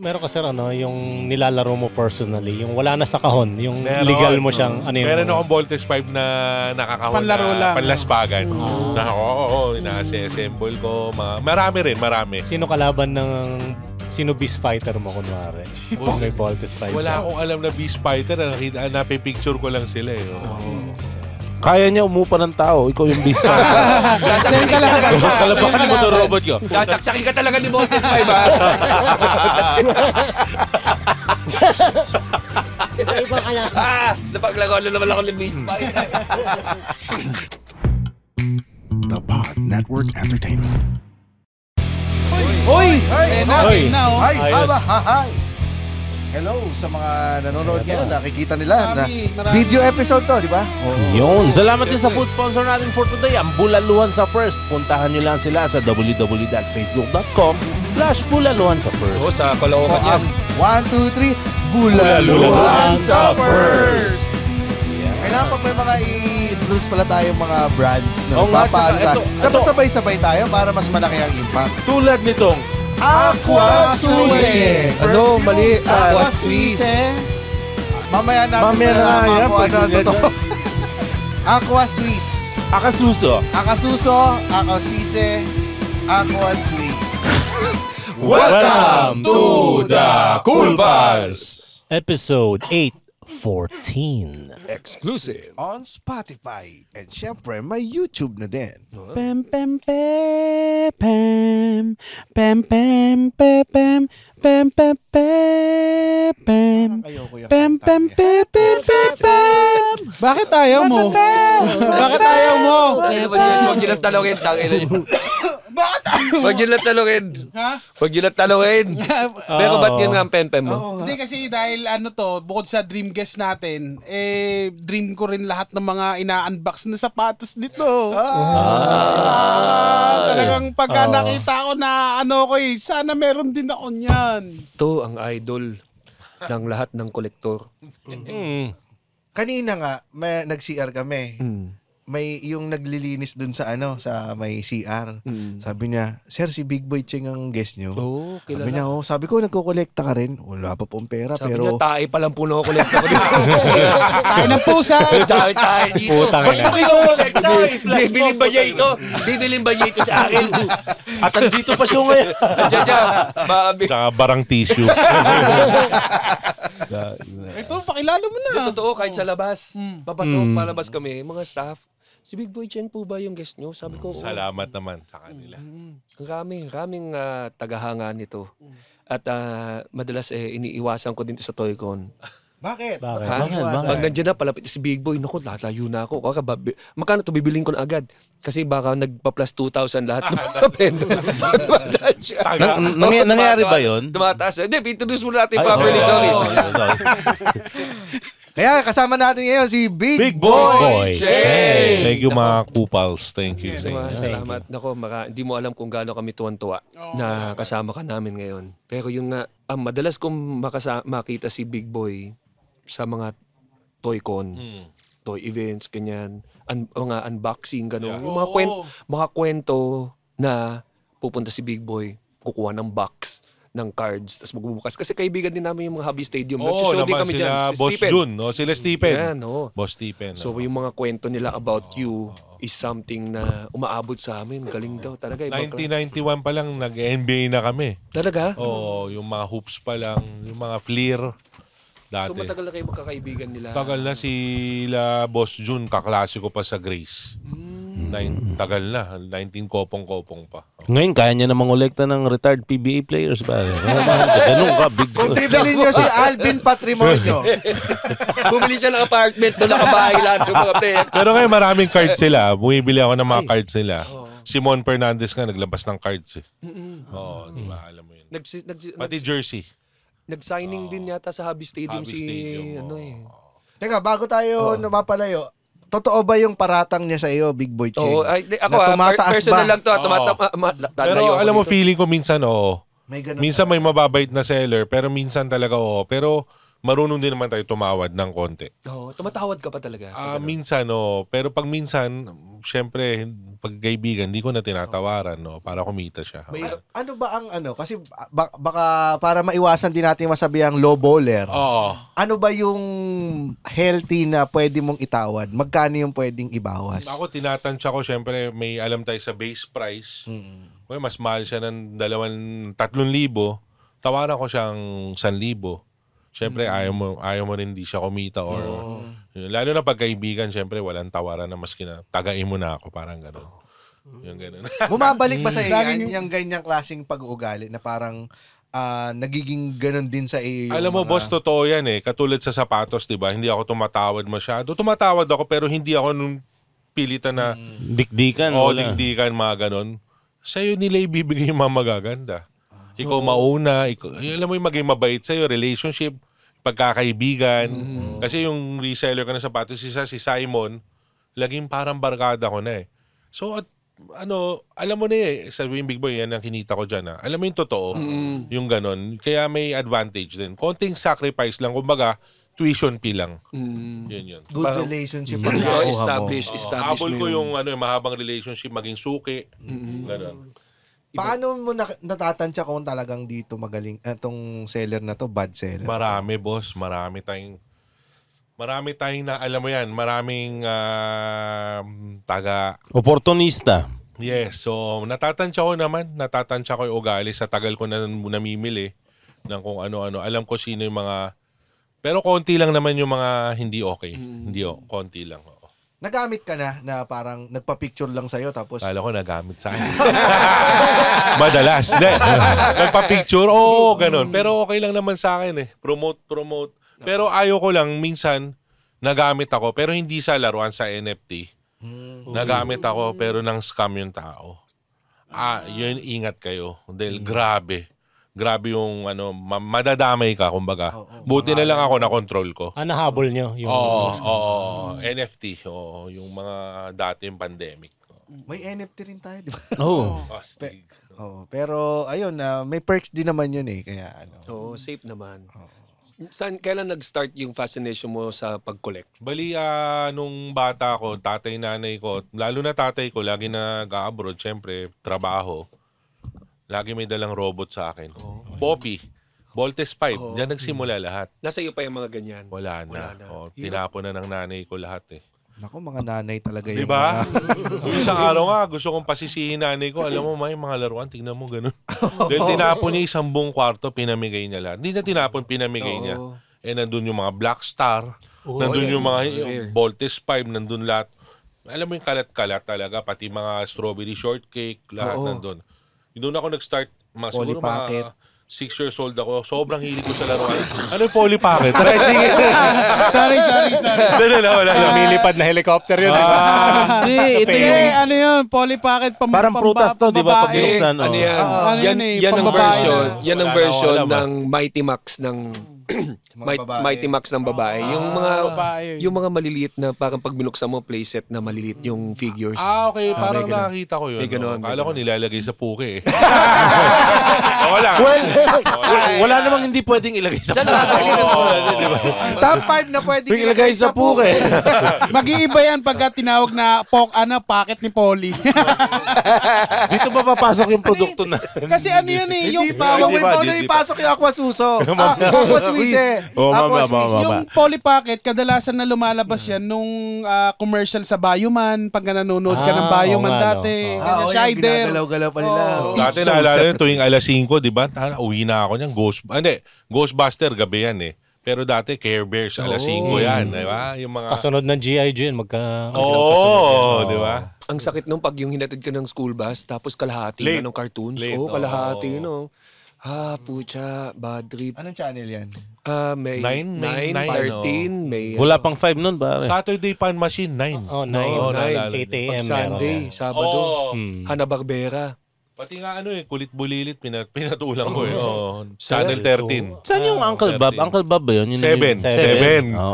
Meron ka sir yung nilalaro mo personally, yung wala na sa kahon, yung legal mo siyang Meron akong Voltes 5 na nakakahon Panlaro lang. panlaspagan. Ina-assemble ko. Marami. Sino kalaban ng sino beast fighter mo kunwari? May Voltes 5. Wala akong alam na beast fighter. Napipicture ko lang sila eh. Kaya niya umupa ng tao, ikaw yung beast fighter. Kalabakan mo to robot ko. Tsaksakin ka talaga ni Voltes 5, ha? Iba ka lang. Napaglagaw na naman ako ni Beast Fighter. The Pod Network Entertainment. Hoy! Hoy! Hi! Ayos. Hi! Hello sa mga nanonood ngayon. Nakikita nila na Marami. video episode to, di ba? Yun. Salamat din sa food sponsor natin for today, ang Bulaluhan sa First. Puntahan nyo lang sila sa www.facebook.com/Bulaluhan sa First. Oo, sa Caloocan yan. 1, 2, 3, Bulaluhan sa First! Kailangan pag may mga i-introduce pala tayong mga brands na Oo nga, nagpapaano tsaka sa... Dapat sabay-sabay tayo para mas malaki ang impact. Tulad nitong Aqua Suisse! Ano, mali. Aqua Suisse. Mamaya natin Mamaya na nalaman yan, kung ano pwede yan. totoo. Aqua Suisse. Akasuso. Akasuso, Aqua Suisse, Aqua Suisse. Welcome to the Cool Pals! Episode 814. Exclusive. On Spotify. And syempre, may YouTube na din. Pam pam pam pam pam pam pam pam pam pam pam pam pam. Bakit ayaw mo? Bakit ayaw mo? Huwag nyo lang talungin. Huwag nyo lang talungin. Ha? Huwag nyo lang talungin. Pero ba't yun nga ang pen-pen mo? Hindi kasi dahil bukod sa dream guest natin, dream ko rin lahat ng mga ina-unbox na sapatos nito. Talagang pagka nakita ko na sana meron din ako niyan. Ito ang idol ng lahat ng kolektor. Kanina nga, may nag-CR kami. May yung naglilinis dun sa sa may CR. Sabi niya, "Sir, si Big Boy Cheng ang guest niyo." Oo, kilala. Sabi niya, sabi ko, nagkokolekta ka rin. Wala pa pong pera, Sabi pero... niya, tae pa lang po na kolektor ko dito. Tayo ng pusa. Tae dito. Putang ina. Bibilin ba niya ito? Bibilin ba niya ito sa akin? At andito pa siya ngayon. Diyan. Saka barang tissue. Ito, pakilala mo na. Totoo, kahit sa labas. Papasok, palabas kami, mga staff. Si Big Boy Chen po ba yung guest nyo? Sabi ko, Salamat naman sa kanila. Raming tagahanga nito. At madalas iniiwasan ko din sa Toycon. Bakit? Bakit? Pag nandiyan na, palapit si Big Boy, naku, lalayo na ako. Magkano ito? Bibiling ko na agad. Kasi baka nagpa-plus 2,000 lahat ng mga vendor. Nangyayari ba yun? Tumataas. Hindi, introduce muna natin properly. Sorry. Kaya kasama natin ngayon si Big Boy Cheng! Thank you mga kupals. Thank you. Salamat. Nako, hindi mo alam kung gaano kami tuwan-tuwa na kasama ka namin ngayon. Pero yung madalas kong makita si Big Boy sa mga Toycon, toy events, ganyan, mga unboxing, gano'n. Yung mga kwento na pupunta si Big Boy, kukuha ng box ng cards, tapos magbubukas. Kasi kaibigan din namin yung mga Hobby Stadium. Oo, Nag-show din naman kami sila dyan. Si Boss Stephen. Jun. Sila Stephen. Yan, Boss Stephen. So yung mga kwento nila about you is something na umaabot sa amin. Galing daw talaga. 1991 pa lang, nag-NBA na kami. Talaga? Oo, yung mga hoops pa lang, yung mga fleer. Dati. So matagal na kayo magkakaibigan nila. Tagal na sila Boss Jun, kaklase ko pa sa Grace. Tagal na, 19 kopong-kopong pa. Ngayon, kaya niya namang kolekta ng retired PBA players ba? Ganun ka, Big Boy. Contributin niyo si Alvin Patrimonio. Bumili siya ng apartment, doon nakabahay lahat ng mga player. Pero ngayon maraming cards sila. Bumibili ako ng mga cards nila. Simon Fernandez nga naglabas ng cards eh. Oo, di ba? Alam mo yun. Pati jersey. Nag-signing din yata sa Hobby Stadium Hobby Stadium, Teka, bago tayo mapalayo, totoo ba yung paratang niya sa iyo, Big Boy Cheng? Oo, ako na tumataas personal ba? lang to. Pero alam mo, feeling ko minsan oo. May ganun Minsan may mababait na seller, pero minsan talaga oo. Pero marunong din naman tayo tumawad ng konti. Tumatawad ka pa talaga. Minsan, pero pag minsan, syempre, pag kaibigan, hindi ko na tinatawaran, para kumita siya. Ano ba ang kasi baka para maiwasan din natin masabihang low baller. Oo. Ano ba yung healthy na pwede mong itawad? Magkano yung pwedeng ibawas? Ako, tinatansya ko, syempre, may alam tayo sa base price. Well, mas mahal siya ng 3,000. Tawaran ko siyang 1,000. Syempre, ayaw mo rin hindi siya kumita or lalo na pagkaibigan, syempre, walang tawaran na mas tagain mo na ako, parang gano'n. Yung gano'n. Bumabalik ba sa iyo yung ganyang klaseng pag-uugali na parang nagiging gano'n din sa iyo? Alam mo, boss, totoo yan Katulad sa sapatos, di ba? Hindi ako tumatawad masyado. Tumatawad ako, pero hindi ako nung pilitan na Dikdikan. dikdikan, mga gano'n. Sa'yo nila ibibigay yung mga magaganda. Ikaw mauna, alam mo yung maging mabait sa'yo, relationship, pagkakaibigan. Kasi yung reseller ka ng sapatos, si Simon, laging parang barkada ko na So, alam mo na sabihin Big Boy, yan ang kinita ko dyan Alam mo yung totoo, yung ganon. Kaya may advantage din. Konting sacrifice lang, kumbaga, tuition fee lang. Yun. Good relationship ang nakuha mo. Establish Habol mo ko yung mahabang relationship, maging suki. Ganon. Paano mo natatansya kung talagang dito magaling itong seller na to, bad seller? Marami, boss. Marami tayong na, alam mo yan, maraming Oportunista. Yes, so natatansya ko yung ugali sa tagal ko na namimili ng kung ano-ano. Alam ko sino yung mga, pero konti lang naman yung mga hindi okay. Konti lang. Nagamit ka na parang nagpa-picture lang sa'yo tapos... Kala ko nagamit sa akin. Madalas. Nagpa-picture, ganun. Pero okay lang naman sa akin Promote. Pero ayaw ko lang, minsan, nagamit ako. Pero hindi sa laruan, sa NFT. Nagamit ako, pero nang scam yung tao. Yun, ingat kayo. Dahil grabe yung madadamay ka, kumbaga. Buti na lang ako na control ko. Nahabol nyo yung NFT, yung mga dating pandemic. May NFT rin tayo, di ba? Astig. Pero ayun, may perks din naman yun kaya safe naman. Kailan nag-start yung fascination mo sa pag-collect? Bali, nung bata ko, tatay, nanay ko, lalo na tatay ko, lagi nag-abroad, syempre, trabaho. Lagi may dalang robot sa akin. Poppy, Voltes 5, diyan nagsimula lahat. Nasa iyo pa yung mga ganyan? Wala na. Tinapon na ng nanay ko lahat Naku, mga nanay talaga yung diba? Isang araw nga, gusto kong pasisihin nanay ko. Alam mo, may mga laruan, tingnan mo ganun. Dahil tinapon niya 10 buong kwarto, pinamigay niya lahat. Hindi na tinapon, pinamigay niya. Nandun yung mga Black Star, nandun yung mga Voltes 5, nandun lahat. Alam mo yung kalat-kalat talaga, pati mga strawberry shortcake, lahat nandun. Doon ako nag-start, siguro mga 6 years old ako. Sobrang hilig ko sa laruan. Ano yung Polly Pocket? Sorry. Wala. Lumilipad na helicopter yun. Hindi, ito yung... Ano yun? Polly Pocket Parang prutas to, di ba? Pag binuksan. Yan ang version ng Mighty Max ng Mighty Max ng babae. Yung mga maliliit na parang pag binuksan mo playset na maliliit yung figures. Okay. Parang nakakita ko yun. May ganon. Kala ko nilalagay sa puke Well, wala namang hindi pwedeng ilagay sa puke. Top 5 na pwedeng ilagay sa puke. Mag-iiba yan pagka tinawag na pocket ni Polly. Dito ba papasok yung produkto na? Kasi ano yan Hindi pa. Huwag mo ipasok yung Aquasuso. Aquaswisse. Yung Polly Pocket, kadalasan na lumalabas yan nung commercial sa Bioman. Pag nanonood ka ng Bioman dati. Shider. Ginagalaw-galaw pa nila. Dati naalala yun, tuwing alas 5, di ba? Uwi na ako niyan. Ghostbuster, gabi yan Pero dati, Care Bears, alas 5 yan. Di ba? Yung mga... Kasunod ng G.I. Jane, di ba? Ang sakit nung pag yung hinatid ka ng school bus, tapos kalahati na ng cartoons. Kalahati, pucha, bad trip. Anong channel yan? May 9, 13, may... Wala pang 5 nun, pare. Saturday Fun Machine, 9. 9. 8 a.m. Sunday, Sabado, Hanna-Barbera. Pati nga kulit bulilit, pinatulang ko Channel 13. Saan yung Uncle Bob? Uncle Bob ba yun? 7.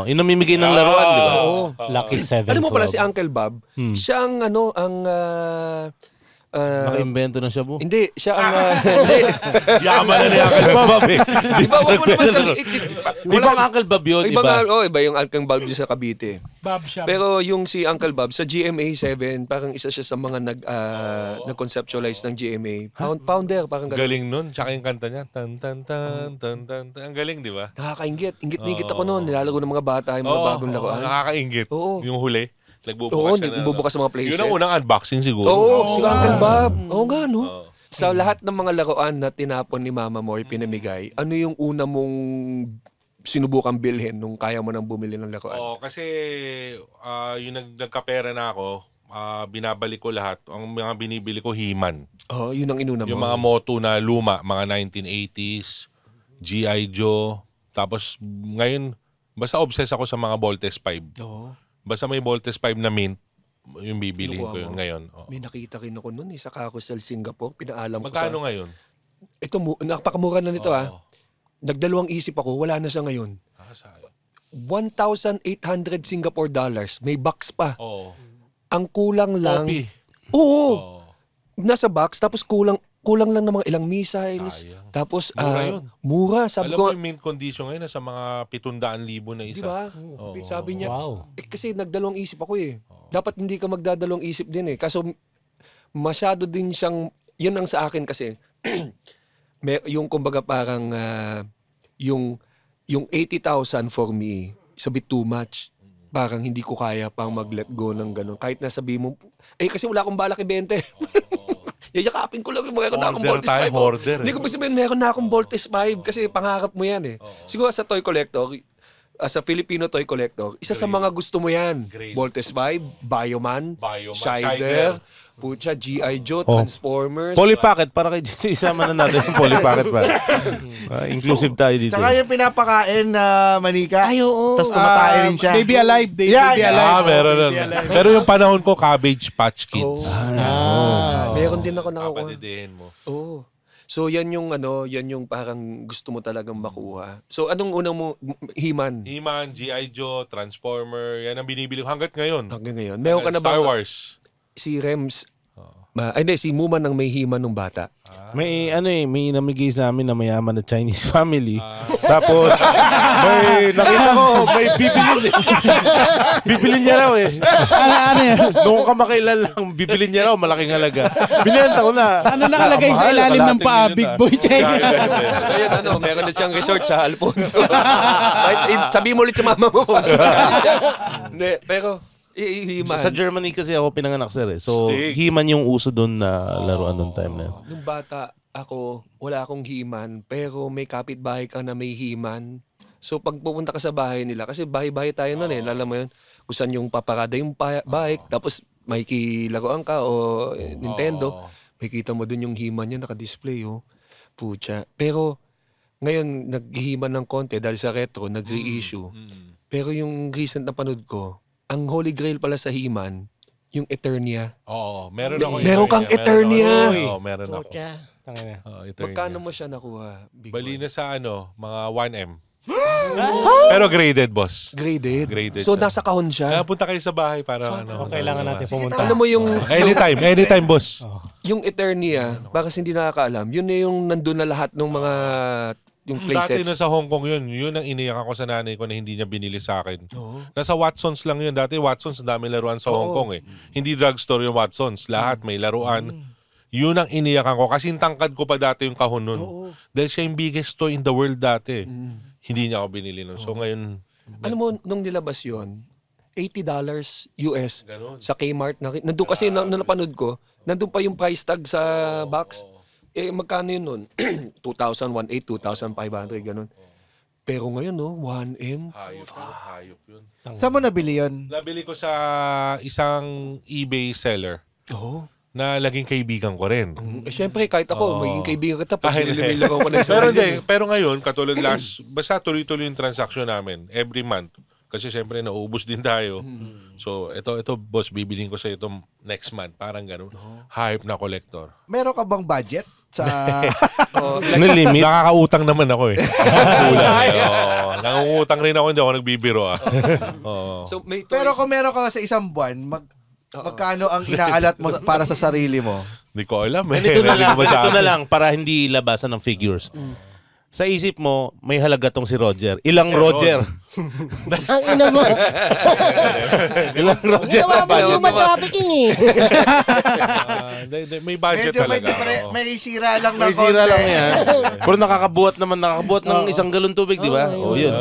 Yung namimigay ng laruan, di ba? Lucky 7. Alam mo pala si Uncle Bob, siya ang Naka-invento ng shabu. Hindi, siya ang... hindi. Yaman na niya Uncle Bob. Iba, wag mo naman sabihin. Ibang Uncle Bob yun, Iba yung Uncle Bob sa Cavite. Bob Shop. Pero yung si Uncle Bob sa GMA7, parang isa siya sa mga nag-conceptualize ng GMA. Founder, parang ganun. Galing nun. Tsaka yung kanta niya. Tan, tan, tan, tan, tan, tan. Ang galing, di ba? Nakakaingit. Ingit ako noon. Nilalaro ng mga bata, yung mga bagong laruan. Nakakaingit. Oo. Yung huli. Oo, nagbubukas ng mga playset. Yun ang unang unboxing siguro. Oo, si Uncle Bob. Oo nga, no? Sa lahat ng mga laruan na tinapon ni Mama mo, pinamigay, ano yung una mong sinubukang bilhin nung kaya mo nang bumili ng laruan? Oo, kasi yung nagkapera na ako, binabalik ko lahat. Ang mga binibili ko, He-Man. Oo, yun ang inuna mo. Yung mga moto na luma, mga 1980s, G.I. Joe. Tapos ngayon, basta obsessed ako sa mga Voltes 5. Oo. Basta may Voltes 5 na mint, yung bibilihin ko Kinukuha yun mo. ngayon. May nakita rin ako noon, sa Kakusal, Singapore. Pinaalam ko Magkano ngayon? Ito, napakamura na nito Nagdalawang isip ako, wala na siya ngayon. Sayang. 1,800 Singapore dollars. May box pa. Oo. Ang kulang lang... Copy. Oo! Nasa box, tapos kulang lang ng mga ilang missiles. Sayang. Tapos, Mura yun. mura. Sabi Alam ko, mo yung mint condition ngayon, nasa mga 700,000 na isa. di ba? Oo. Sabi niya, Wow. kasi nagdalawang isip ako Dapat hindi ka magdadalawang isip din Kaso, masyado din siyang, yun ang sa akin kasi, yung kumbaga parang, yung 80,000 for me, is a bit too much. Parang hindi ko kaya pang mag-let go ng ganun. Kahit nasabi mo, kasi wala akong balak i-bente. Yayakapin ko lang yung meron na akong Hoarder Voltes tayo, 5. hoarder, Hindi ko ba sabihin meron na akong Voltes 5 kasi pangarap mo yan Siguro sa toy collector, as a Filipino toy collector, isa sa mga gusto mo yan. Great. Voltes 5, Bioman, Shider. Shider, Pucha, G.I. Joe, Transformers. Polly Pocket, para kay isama na natin yung Polly Pocket pa. Inclusive tayo dito. Tsaka yung pinapakain na manika. Ay, oo. Tapos tumatay rin siya. Baby Alive. Yeah, Baby yeah. Alive. Meron Baby nun. Alive. Pero yung panahon ko, Cabbage Patch Kids. Meron din ako nakukuha. Papadidihin mo. Oo. So yan yung parang gusto mo talagang makuha. So anong unang mo He-Man? He-Man, G.I. Joe, Transformer, yan ang binibili ko hanggat ngayon. Hanggang ngayon. Meron ka na ba Star Wars. si Rems? Hindi, si Muman ang may He-Man nung bata. May may namigay sa amin na mayaman na Chinese family. Tapos may nakita ko may bibilin. Bibilin niya raw Ano yan? Noong kamakailan lang bibilin niya raw malaking halaga. Binenta ko na. Ano nakalagay sa ilalim ng paa, Big Boy Check? So yan, meron na siyang resort sa Alfonso. Sabi mo ulit sa mama mo. Hindi, pero He-Man. Sa Germany kasi ako pinanganak sir So Stick. He-Man yung uso doon na laruan noong time na yun. Nung bata ako, wala akong He-Man, pero may kapitbahay ka na may He-Man. So pag pupunta ka sa bahay nila, kasi bahay-bahay tayo noon alam mo yun, kung saan yung paparada yung bike, tapos may kilaruan ka o Nintendo, may kita mo dun yung He-Man niya naka-display Pucha. Pero ngayon, nag-He-Man ng konti dahil sa retro, nag-reissue. Pero yung recent na panood ko, ang Holy Grail pala sa He-Man, yung Eternia. Oo, meron ako. Meron kang Eternia. Oo, meron ako. Eternia. Magkano mo siya nakuha, Big Bali Boy? na sa mga 1M. Pero graded, boss. Graded. Graded So siya. nasa kahon siya. Punta kayo sa bahay para Kailangan natin pumunta. Alam mo yung Anytime, boss. yung Eternia, baka hindi nakakaalam, yun na yung nandun na lahat ng mga yung Dati playsets. na sa Hong Kong yun ang iniyak ako sa nanay ko na hindi niya binili sa akin. Oo. Nasa Watsons lang yun. Dati Watsons, dami laruan sa Hong Kong Hindi drugstore yung Watsons. Lahat may laruan. Yun ang iniyakan ko. Kasi tangkad ko pa dati yung kahon nun. Dahil siya yung biggest toy in the world dati. Hindi niya ako binili nun. So ngayon... Alam mo, nung nilabas yun, $80 US Ganun. sa Kmart. Nandun kasi, nung napanood ko, nandun pa yung price tag sa box. Magkano yun nun? 2,018, 2,500, ganun. Pero ngayon, 1M. Hayop yun. Saan mo nabili yun? Nabili ko sa isang eBay seller Oo. na laging kaibigan ko rin. Siyempre, kahit ako, maging kaibigan kita, pag Ay, nilimilaw ko na isa. Pero pero ngayon, katulad basta tuloy-tuloy yung transaction namin every month. Kasi syempre nauubos din tayo. So ito boss, bibiling ko sa ito next month. Parang ganun. Hype na collector. Meron ka bang budget sa... Limit. Nakakautang naman ako Kulang nangungutang rin ako, hindi ako nagbibiro Oo. So, may toys. Pero kung meron ka sa isang buwan, magkano ang inaalat mo para sa sarili mo? Hindi ko alam eh. Ganito na Hindi lang, ko masabi. ganito na lang para hindi labasan ng figures. Sa isip mo, may halaga tong si Roger. Ilang Roger? Ang ina mo. Ilang Roger? Ginawa mo human trafficking eh. May budget Medyo talaga. Oo. may sira lang ng May konti. sira lang yan. Pero nakakabuhat ng isang galon tubig, di ba? Oo, Yun.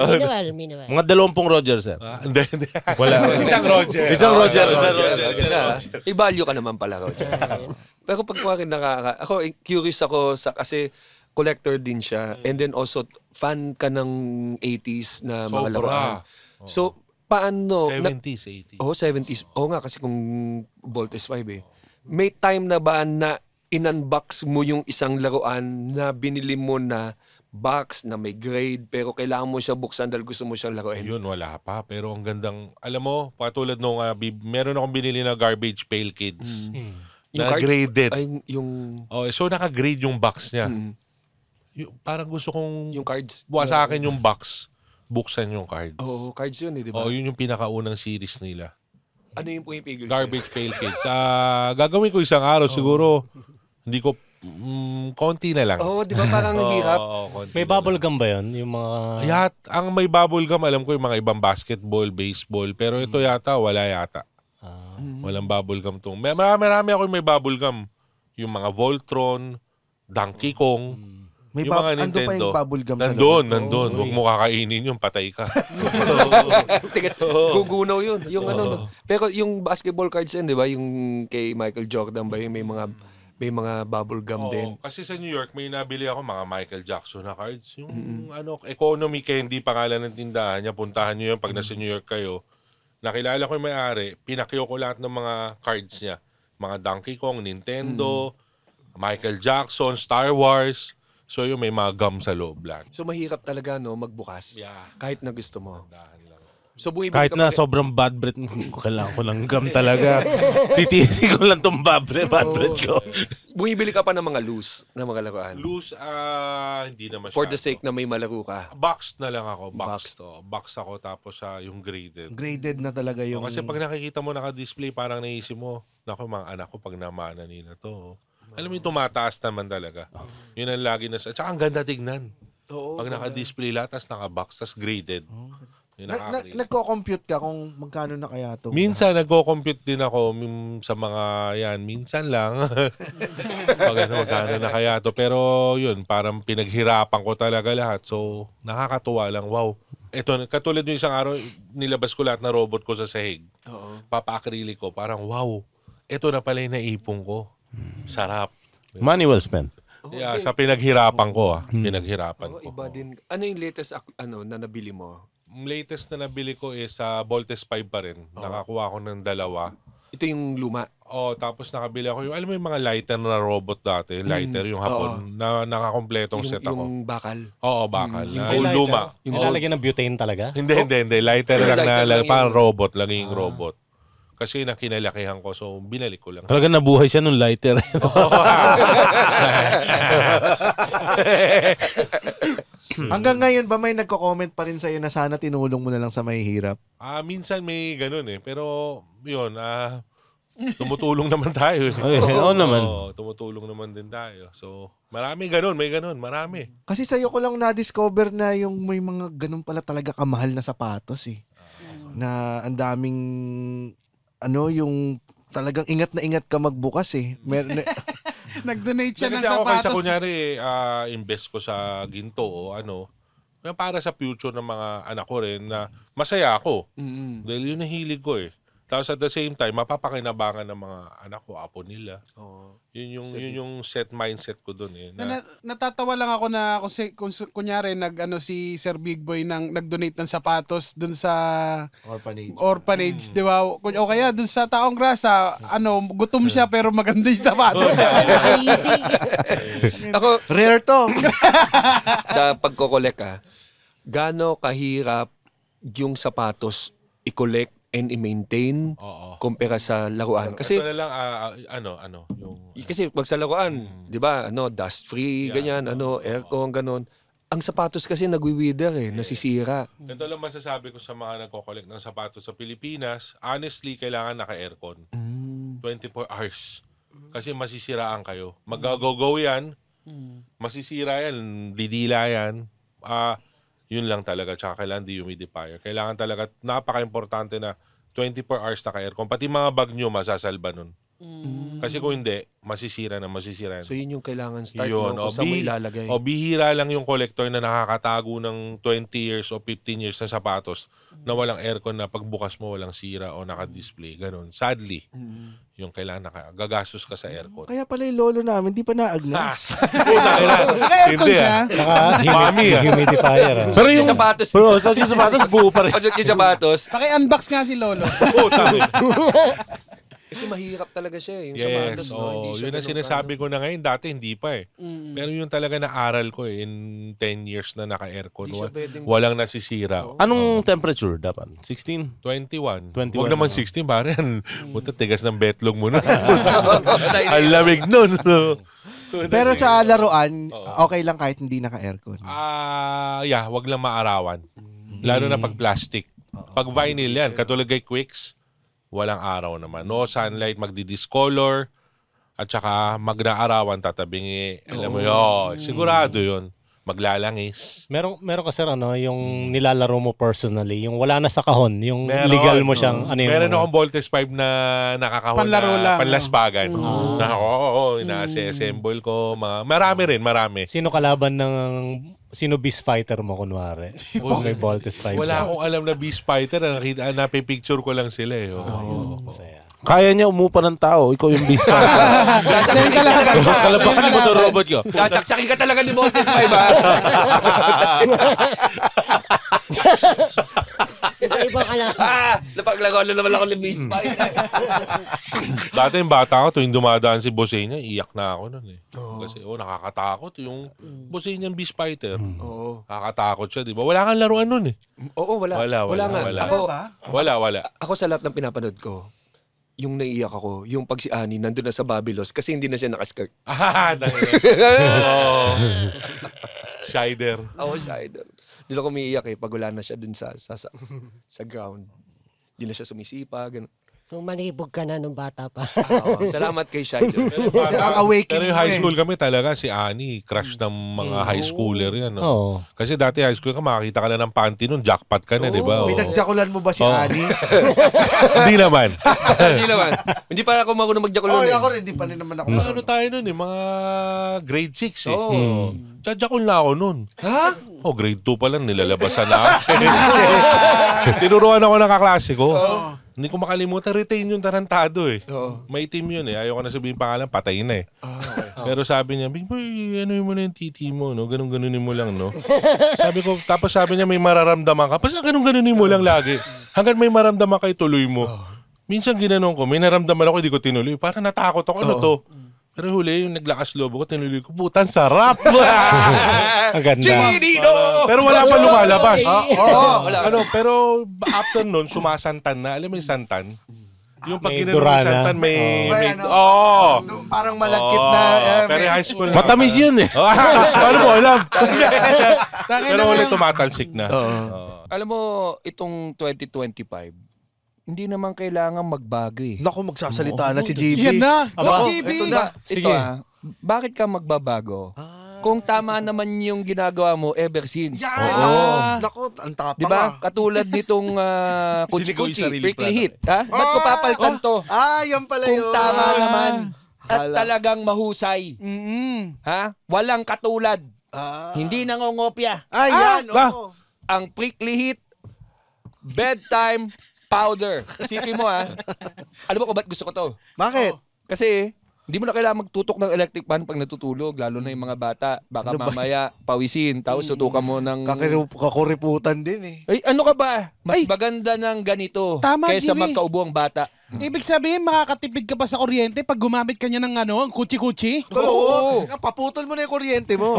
Minimal. Mga 20 Roger, sir. Hindi. Wala. Isang Roger. Isang Roger. I-value ka naman pala, Roger. Pero pag kumakin ako, curious ako kasi collector din siya. And then also, fan ka ng 80s na mga Sobra. laruan. So, paano? 70s, 80s. 70s. Oo nga, kasi kung Voltes 5 eh. May time na ba na in-unbox mo yung isang laruan na binili mo na box na may grade pero kailangan mo siya buksan dahil gusto mo siyang laruin? Yun, wala pa. Pero ang gandang, alam mo, patulad nung, meron akong binili na Garbage Pail Kids. Yung Na cards? graded. Ay, yung So naka-grade yung box niya. Mm. Parang gusto kong yung cards. buwa sa akin yung box, buksan yung cards. Oo, cards yun eh, di ba? Yun yung pinakaunang series nila. Ano yung pumipigil Garbage Pail Kids. Gagawin ko isang araw siguro. Hindi ko, konti na lang. Oo, di ba parang hirap? Konti May na bubble lang. gum ba yun? Yung mga... Ang may bubble gum, alam ko yung mga ibang basketball, baseball. Pero ito yata, wala yata. Walang bubble gum tong. Marami ako yung may bubble gum. Yung mga Voltron, Donkey Kong. May yung mga ando pa yung bubble gum sa Nandun, loob. nandun. Huwag mo kakainin yun, patay ka. Tigas, gugunaw yun. Yung ano. Pero yung basketball cards din, di ba? Yung kay Michael Jordan ba yung may mga bubble gum din. Kasi sa New York, may nabili ako mga Michael Jackson na cards. Yung economy candy, pangalan ng tindahan niya. Puntahan niyo yun pag nasa New York kayo. Nakilala ko yung may-ari, pinakyo ko lahat ng mga cards niya. Mga Donkey Kong, Nintendo, Michael Jackson, Star Wars. So yung may mga gum sa loob lang. So mahirap talaga no magbukas. Yeah. Kahit na gusto mo. Dahan lang. So bumibili Kahit ka na pa rin- sobrang bad breath, kailangan ko ng gum talaga. Titisi ko lang tong bad breath ko. Bumibili ka pa ng mga loose na mga laruan. Loose, hindi na masyado. For the sake na may malaro ka. Box na lang ako. Box. Box ako tapos yung graded. Graded na talaga yung... Kasi pag nakikita mo naka-display, parang naisip mo, naku, mga anak ko pag namana nila to. Alam mo yung tumataas naman talaga. Yun ang lagi na... Tsaka ang ganda tignan. Oo. Pag naka-display lahat, tas naka-box, tas graded. Yun nakaka-create. Nagko-compute ka kung magkano na kaya to. Minsan, nagko-compute din ako sa mga yan. Minsan lang. Pag magkano na kaya to. Pero yun, parang pinaghirapan ko talaga lahat. So, nakakatuwa lang. Wow. Ito, katulad yung isang araw, nilabas ko lahat na robot ko sa sahig. Oo. Papa-acrylic ko. Parang, wow. Ito na pala yung naipon ko. Sarap. Money well spent. Yeah, sa pinaghirapan ko. Pinaghirapan Oo, ko. iba din. Ano yung latest na nabili mo? Latest na nabili ko is sa Voltes 5 pa rin. Nakakuha ko ng 2. Ito yung luma. Tapos nakabili ako yung, alam mo yung mga lighter na robot dati, lighter yung hapon, na nakakompletong set ako. Yung bakal. Oo, bakal. Na, May lighter. luma. Yung nilalagyan ng butane talaga? Hindi. Lighter lang Lighter na, lang parang yun. robot, laging robot. Kasi nakinalakihan ko, so binalik ko lang. Talaga nabuhay siya nung lighter. Hanggang ngayon ba may nagko-comment pa rin sa'yo na sana tinulong mo na lang sa mahihirap? Minsan may ganun eh. Pero yun, tumutulong naman tayo. Oo naman. Tumutulong naman din tayo. So, marami ganun, may ganun, marami. Kasi sa'yo ko lang na-discover na yung may mga ganun pala talaga kamahal na sapatos eh. Na ang daming, yung talagang ingat na ingat ka magbukas eh. Nag-donate siya ng Kasi ako kaysa sapatos. kunyari, invest ko sa ginto o para sa future ng mga anak ko rin na masaya ako. Dahil yun ang hilig ko eh. Tapos at the same time, mapapakinabangan ng mga anak ko, apo nila. Yun yung set mindset ko dun eh. Natatawa lang ako na kung kunyari si Sir Big Boy nag-donate ng sapatos dun sa orphanage, di ba? O kaya dun sa Taong Grasa, gutom siya pero maganda yung sapatos. Ako, Rare to. sa pagkokolek gaano kahirap yung sapatos i-collect and i-maintain kumpara sa laruan? Kasi ito na lang, kasi pag sa laruan, 'di ba? Dust free, ganyan, aircon, ganon. Ang sapatos kasi nagwi-wither nasisira. Ito lang masasabi ko sa mga nagko-collect ng sapatos sa Pilipinas. Honestly, kailangan naka-aircon. 24 hours. Kasi masisiraan kayo. Mag-go-go yan, masisira yan, didila yan. Yun lang talaga. Tsaka kailangan dehumidifier. Kailangan talaga, napaka-importante na 24 hours naka-aircon. Pati mga bag nyo masasalba nun. Kasi kung hindi, masisira. So yun yung kailangan start Yun, mo kung saan mo ilalagay. O bihira lang yung collector na nakakatago ng 20 years o 15 years na sapatos na walang aircon na pagbukas mo walang sira o naka-display. Ganun. Sadly, yung kailangan gagastos ka sa aircon. Kaya pala yung lolo namin, di pa naagnas. Naka-aircon siya. Humidifier. Pero Yung sapatos. Bro, sa yung sapatos, buo pa rin. Pagod yung sapatos. Paki-unbox nga si Lolo. Kasi mahirap talaga siya yung Yes, sapatos. No? Hindi siya yun ang ganun sinasabi ko na ngayon. Dati hindi pa eh. Pero yun talaga na-aral ko eh. In 10 years na naka-aircon. Hindi siya pwedeng- Walang nasisira. Anong temperature dapat? 16? 21. 21 Huwag naman na. 16, pare. Puta, tigas ng betlog mo na. Dahil- Ang lamig nun. Pero sa laruan, okay lang kahit hindi naka-aircon. Yeah, wag lang maarawan. Lalo na pag plastic. Pag vinyl yan, katulad kay Quicks, walang araw naman. No sunlight, magdi-discolor, at saka magnaarawan, tatabingi. Alam mo yun, sigurado yun. Maglalangis. Meron kasi yung nilalaro mo personally, yung wala na sa kahon, yung legal mo siyang Meron akong Voltes 5 na nakakahon Panlaro na lang. panlaspagan. Ina-assemble ko. Marami. Sino kalaban sino beast fighter mo kunwari? Kung may Voltes 5. Wala akong alam na Beast Fighter. Napipicture ko lang sila eh. Masaya. Kaya niya umupa ng tao, ikaw yung beast fighter. Sasaksakin ka talaga. Kalabakan mo to robot ko. Sasaksakin ka talaga ni Voltes 5, ha? Iba ka lang. Napaglagaw na naman ako ng Beast Fight. Dati yung bata ko, tuwing dumadaan si Bossé niya, iyak na ako nun eh. Kasi nakakatakot yung Bossé niyang Beast Fighter. Oo. Nakakatakot siya, di ba? Wala kang laruan nun eh. Oo, wala. Wala nga. wala. Wala. Wala. Ako sa lahat ng pinapanood ko, yung naiiyak ako, yung pag si Annie nandun na sa Babylos kasi hindi na siya nakaskirt. Shider. Ako siya, idol. Doon ako umiiyak eh pag wala na siya dun sa ground. Hindi na siya sumisipa, gano'n. So, malibog ka na nung bata pa. Salamat kay Shider. Ang awakening Pero yung high mo eh. school kami talaga, si Annie, crush ng mga high schooler yan. No? Oo. Kasi dati high school ka, makakita ka na ng panty nun, jackpot ka na, di ba? Pinagjakulan mo ba si Annie? Hindi naman. Hindi pa ako marunong magjakulon eh. Ako rin, di pa rin naman ako. Ano tayo nun eh, mga grade 6 eh. Oo. Jajakol na ako nun. Ha? Grade 2 pa lang, nilalabasan na ako. Tinuruan ako ng kaklase ko. Hindi ko makalimutan, retain yung tarantado eh. May team yun eh. Ayaw ko na sabihin pangalan, patay na eh. Pero sabi niya, Big Boy, ano mo na yung titi mo, no? Ganun-ganunin mo lang, no? Tapos sabi niya, may mararamdaman ka. Basta ganun-ganunin mo lang lagi. Hanggang may maramdaman ka, tuloy mo. Minsan ginanong ko, may naramdaman ako, hindi ko tinuloy. Parang natakot ako, ano to? Pero huli, yung naglakas loob ko, tinuloy ko, putan, sarap! Ang ganda. Pero wala pa lumalabas. Pero after nun, sumasantan na. Alam mo yung santan? Yung pag May ginanong durana. yung santan, may... Parang malagkit na. Pero high school na. Matamis yun eh. Paano mo alam? Pero ulit tumatalsik na. Alam mo, itong 2025, hindi naman kailangan magbago eh. Naku, magsasalita na si JB. Yan na. Aba, JB. ito na. Ito bakit ka magbabago? Kung tama naman yung ginagawa mo ever since. Naku, ang tapang Di ba? Katulad nitong Kuchi-Kuchi, Prickly Heat. Ha? Ba't ko papaltan to? yan pala yun. Kung tama naman at Hala. talagang mahusay. Ha? Walang katulad. Hindi nangongopya. Yan, oo. Ang Prickly Heat bedtime powder. Isipin mo alam mo kung ba't gusto ko to? Bakit? Kasi hindi mo na kailangan magtutok ng electric fan pag natutulog, lalo na yung mga bata. Baka mamaya pawisin, tapos tutukan mo ng... Kakuriputan din eh. Ay, ano ka ba? Mas maganda ng ganito Tama, kaysa Jimmy. magkaubo ang bata. Ibig sabihin, makakatipid ka pa sa kuryente pag gumamit ka niya ng ang kuchi-kuchi? Oo. Paputol mo na yung kuryente mo.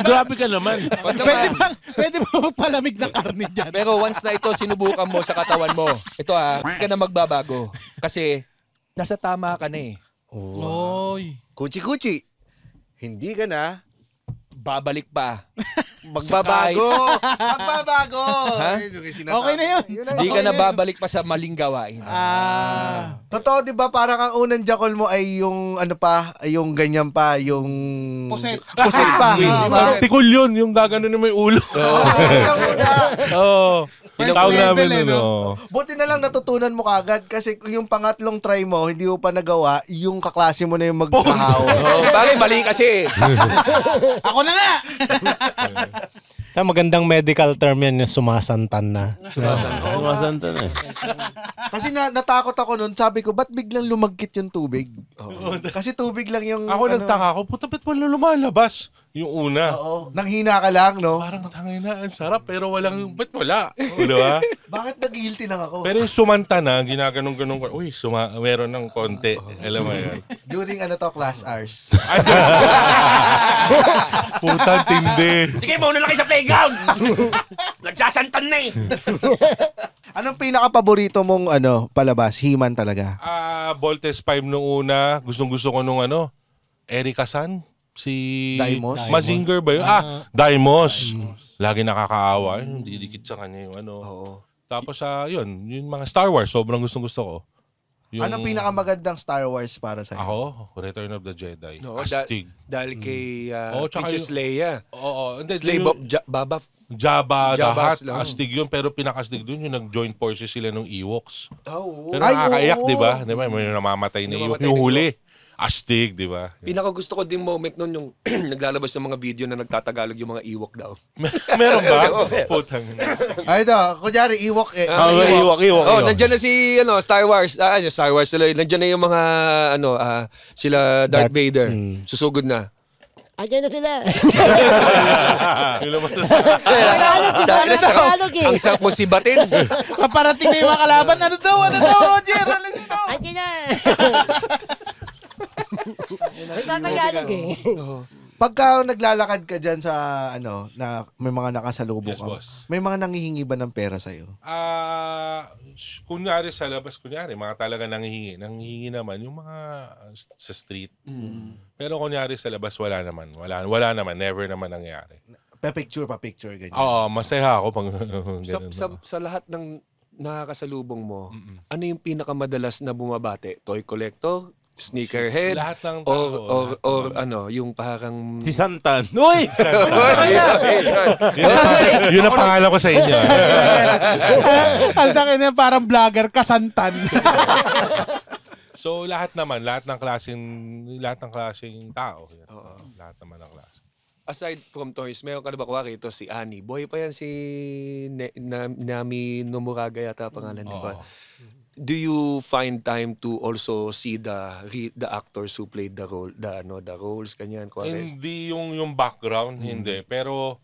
Grabe ka naman. Pwede ba magpalamig na karne dyan? Pero once na ito sinubukan mo sa katawan mo, ito hindi ka na magbabago. Kasi nasa tama ka na eh. Oy. Kuchi-kuchi. Hindi ka na. Babalik pa. Magbabago! Magbabago! Yun yung sinasabi. Okay na yun. ang Hindi ka okay na babalik pa sa maling gawain. Totoo, di ba? Parang ang unang jakol mo ay yung ano pa, yung ganyan pa, yung... Puset. Puset pa. Di ba? Tikol yun, yung gaganon na may ulo. Yung una. Oo. First Tawag level, namin nun, oo. Buti na lang natutunan mo kagad kasi yung pangatlong try mo, hindi mo pa nagawa, yung kaklase mo na yung magkahaw. Bakit mali kasi? Ako na nga! Magandang medical term yan, yung sumasantan na. Sumasanta na eh. Kasi natakot ako nun, sabi ko, ba't biglang lumagkit yung tubig? Kasi tubig lang yung... Ako nagtaka ako, puta ba't wala lumalabas? Yung una. Oo. Nanghina ka lang, no? Parang tangin na, ang sarap, pero walang, ba't wala? Di ba? Bakit nag-guilty lang ako? Pero yung sumanta na, ginaganong-ganong ko, uy, meron ng konti. Alam mo yan. During class hours. Putang tindi. Sige, mauna lang kayo sa playground! Nagsasantan na eh! Anong pinaka-paborito mong palabas? He-Man talaga. Voltes 5 nung una, gustong-gusto ko nung Erika San. Si Daimos? Mazinger ba yun? Daimos. Lagi nakakaawa. Hindi dikit sa kanya yung Tapos yun, yung mga Star Wars, sobrang gustong-gusto ko. Yung, Anong pinakamagandang Star Wars para sa'yo? Ako, Return of the Jedi. No, Astig. dahil kay tsaka Princess Leia. Oo. Slave of Baba. Jabba the Jabba's Hutt. lang. Astig yun, pero pinakastig dun yung nag-joint forces sila ng Ewoks. Oo. Pero Ay, nakakaiyak, oo. di ba? Di ba? May namamatay na Ewok. Namamatay Yung na huli. Astig, di ba? Pinaka-gusto ko din moment nun yung naglalabas ng mga video na nagtatagalog yung mga Ewok daw. Meron ba? Putang. Ay, kunyari, Ewok. Ewok. Oh, nandiyan na si Star Wars. Star Wars sila. Nandiyan na yung mga sila Darth Vader. Susugod na. Andiyan na sila. Yun naman. Tagalog, di ba? Tagalog eh. Ang sarap mo sibatin. Paparating na yung mga kalaban. Ano daw, Roger? Alis ito. Andiyan na. Tagalog eh. Pagka naglalakad ka dyan sa, na may mga nakasalubong Yes, ka, boss. may mga nangihingi ba ng pera sa'yo? Kunyari sa labas, mga talaga nanghihingi. Nanghihingi naman yung mga sa street. Pero kunyari sa labas, wala naman. Wala naman. Never naman nangyari. Pa-picture, ganyan. Oo, masaya ako pag ganun. Sa lahat ng nakakasalubong mo, ano yung pinakamadalas na bumabate? Toy collector? Sneakerhead? Lahat ng tao. Or yung parang... Si Santan. Uy! Yun ang pangalan ko sa inyo. Ang takin na parang vlogger, kasantan. So lahat ng klaseng tao. Lahat naman ng klase. Aside from toys, meron ka na ba kuwari ito si Annie? Boy pa yan si Nami Nomuraga yata pangalan di ba? Do you find time to also see the actors who played the roles kanyan kuwari? Hindi yung background, hindi. Pero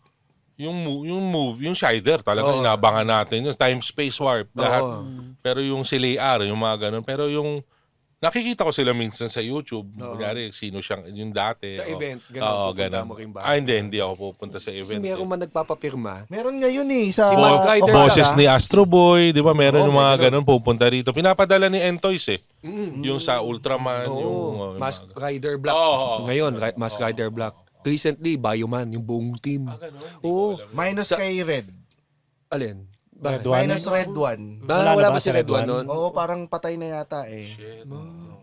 yung Shider talaga inabangan natin. Yung time space warp lahat. Pero yung si Leia, yung mga ganun. Pero yung nakikita ko sila minsan sa YouTube. Kunyari, sino siyang yung dati. Sa event, ganun, pupunta mo rin ba? Hindi ako pupunta sa event. Kasi meron man nagpapapirma. Meron ngayon sa... Si Mask Rider. Boses ni Astro Boy, di ba? Meron yung mga ganun pupunta rito. Pinapadala ni Entoys yung sa Ultraman, yung... Mask Rider Black. Ngayon, Mask Rider Black. Recently, Bioman, yung buong team. Oo. Minus kay Red. Alin? Red Bakit? One? Minus Red One. Wala ba si Red One nun? Oo, parang patay na yata eh.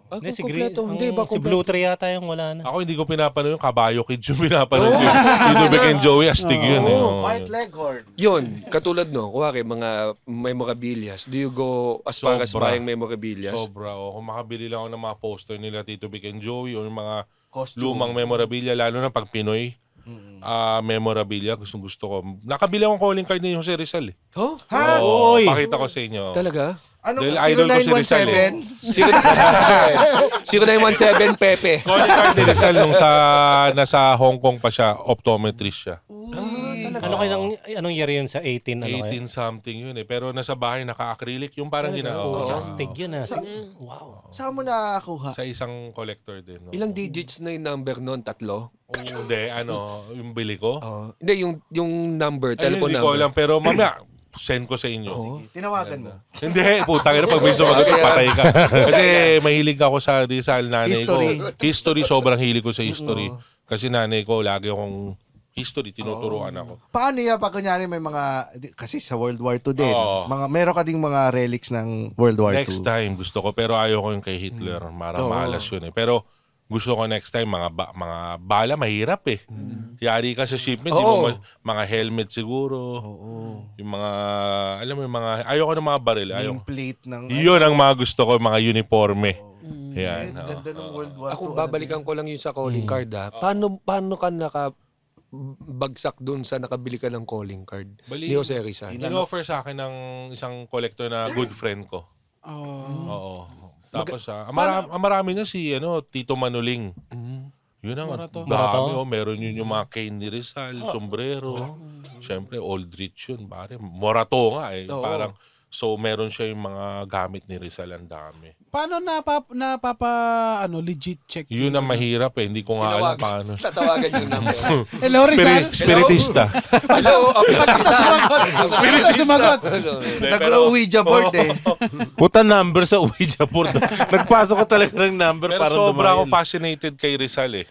Hindi, si kompleto. Green, Hindi ba si Blue Tree yata yung wala na. Ako hindi ko pinapanood yung Kabayo Kids yung pinapanood yun. Dito Beck and Joey, astig yun. White Leghorn. Yun, katulad kuwari, mga memorabilias. Do you go as far as Sobra. buying memorabilias? Sobra. Kung makabili lang ako ng mga poster nila Tito Beck and Joey o yung mga Costume. lumang memorabilia, lalo na pag Pinoy memorabilia, gusto ko. Nakabili akong calling card ni Jose Rizal eh. Oh? Ha? Oo, pakita ko sa inyo. Talaga? Ano? Dahil idol ko si Rizal 0917 Pepe. Calling card ni Rizal nung nasa Hong Kong pa siya, optometrist siya. Anong year yun sa 18? 18 something yun eh. Pero nasa bahay naka-acrylic yung parang ginawa. Plastic yun ah. Wow. Saan mo nakakuha? Sa isang collector din. No? Ilang digits na yung number nun? 3? Hindi, yung bili ko. Hindi, yung number, Ay, telephone hindi ko number. alam, pero mamaya, send ko sa inyo. Tinawagan mo. Hindi, putang ina, pag may sumagot, patay ka. Kasi mahilig ako sa Rizal, nanay History. ko. History, sobrang hilig ko sa history. Kasi nanay ko, lagi akong history, tinuturuan ako. Paano yan pag kunyari may mga, kasi sa World War II din, Oo. meron ka ding mga relics ng World War II. Next time gusto ko, pero ayoko yung kay Hitler. Malas yun eh. Pero gusto ko next time mga bala mahirap eh. Yari ka sa shipment, di mo mga helmet siguro. Yung mga alam mo yung mga ayoko ng mga baril, Nameplate ng Iyon ang mga gusto ko, mga uniforme. Yan, Yan. ganda ng World War II. Ako babalikan ko lang yung sa calling card Paano ka bagsak doon sa nakabili ka ng calling card? Bali, Ni Jose Rizal. in-offer sa akin ng isang collector na good friend ko. Oo. Tapos marami na si Tito Manuling. Yun ang dami. Meron yun yung mga cane ni Rizal, sombrero. Siyempre, old rich yun. Pare. Morato nga eh. Parang, so meron siya yung mga gamit ni Rizal, ang dami. Paano legit check? Yun ang mahirap eh. Hindi ko nga alam paano. Tatawagan yung number. Hello, Rizal? Spiritista. Hello, Sumagot. Nag-Ouija board eh. Puta number sa Ouija board. Nagpasok ka talaga ng number Pero para sobra ako dumail. fascinated kay Rizal eh.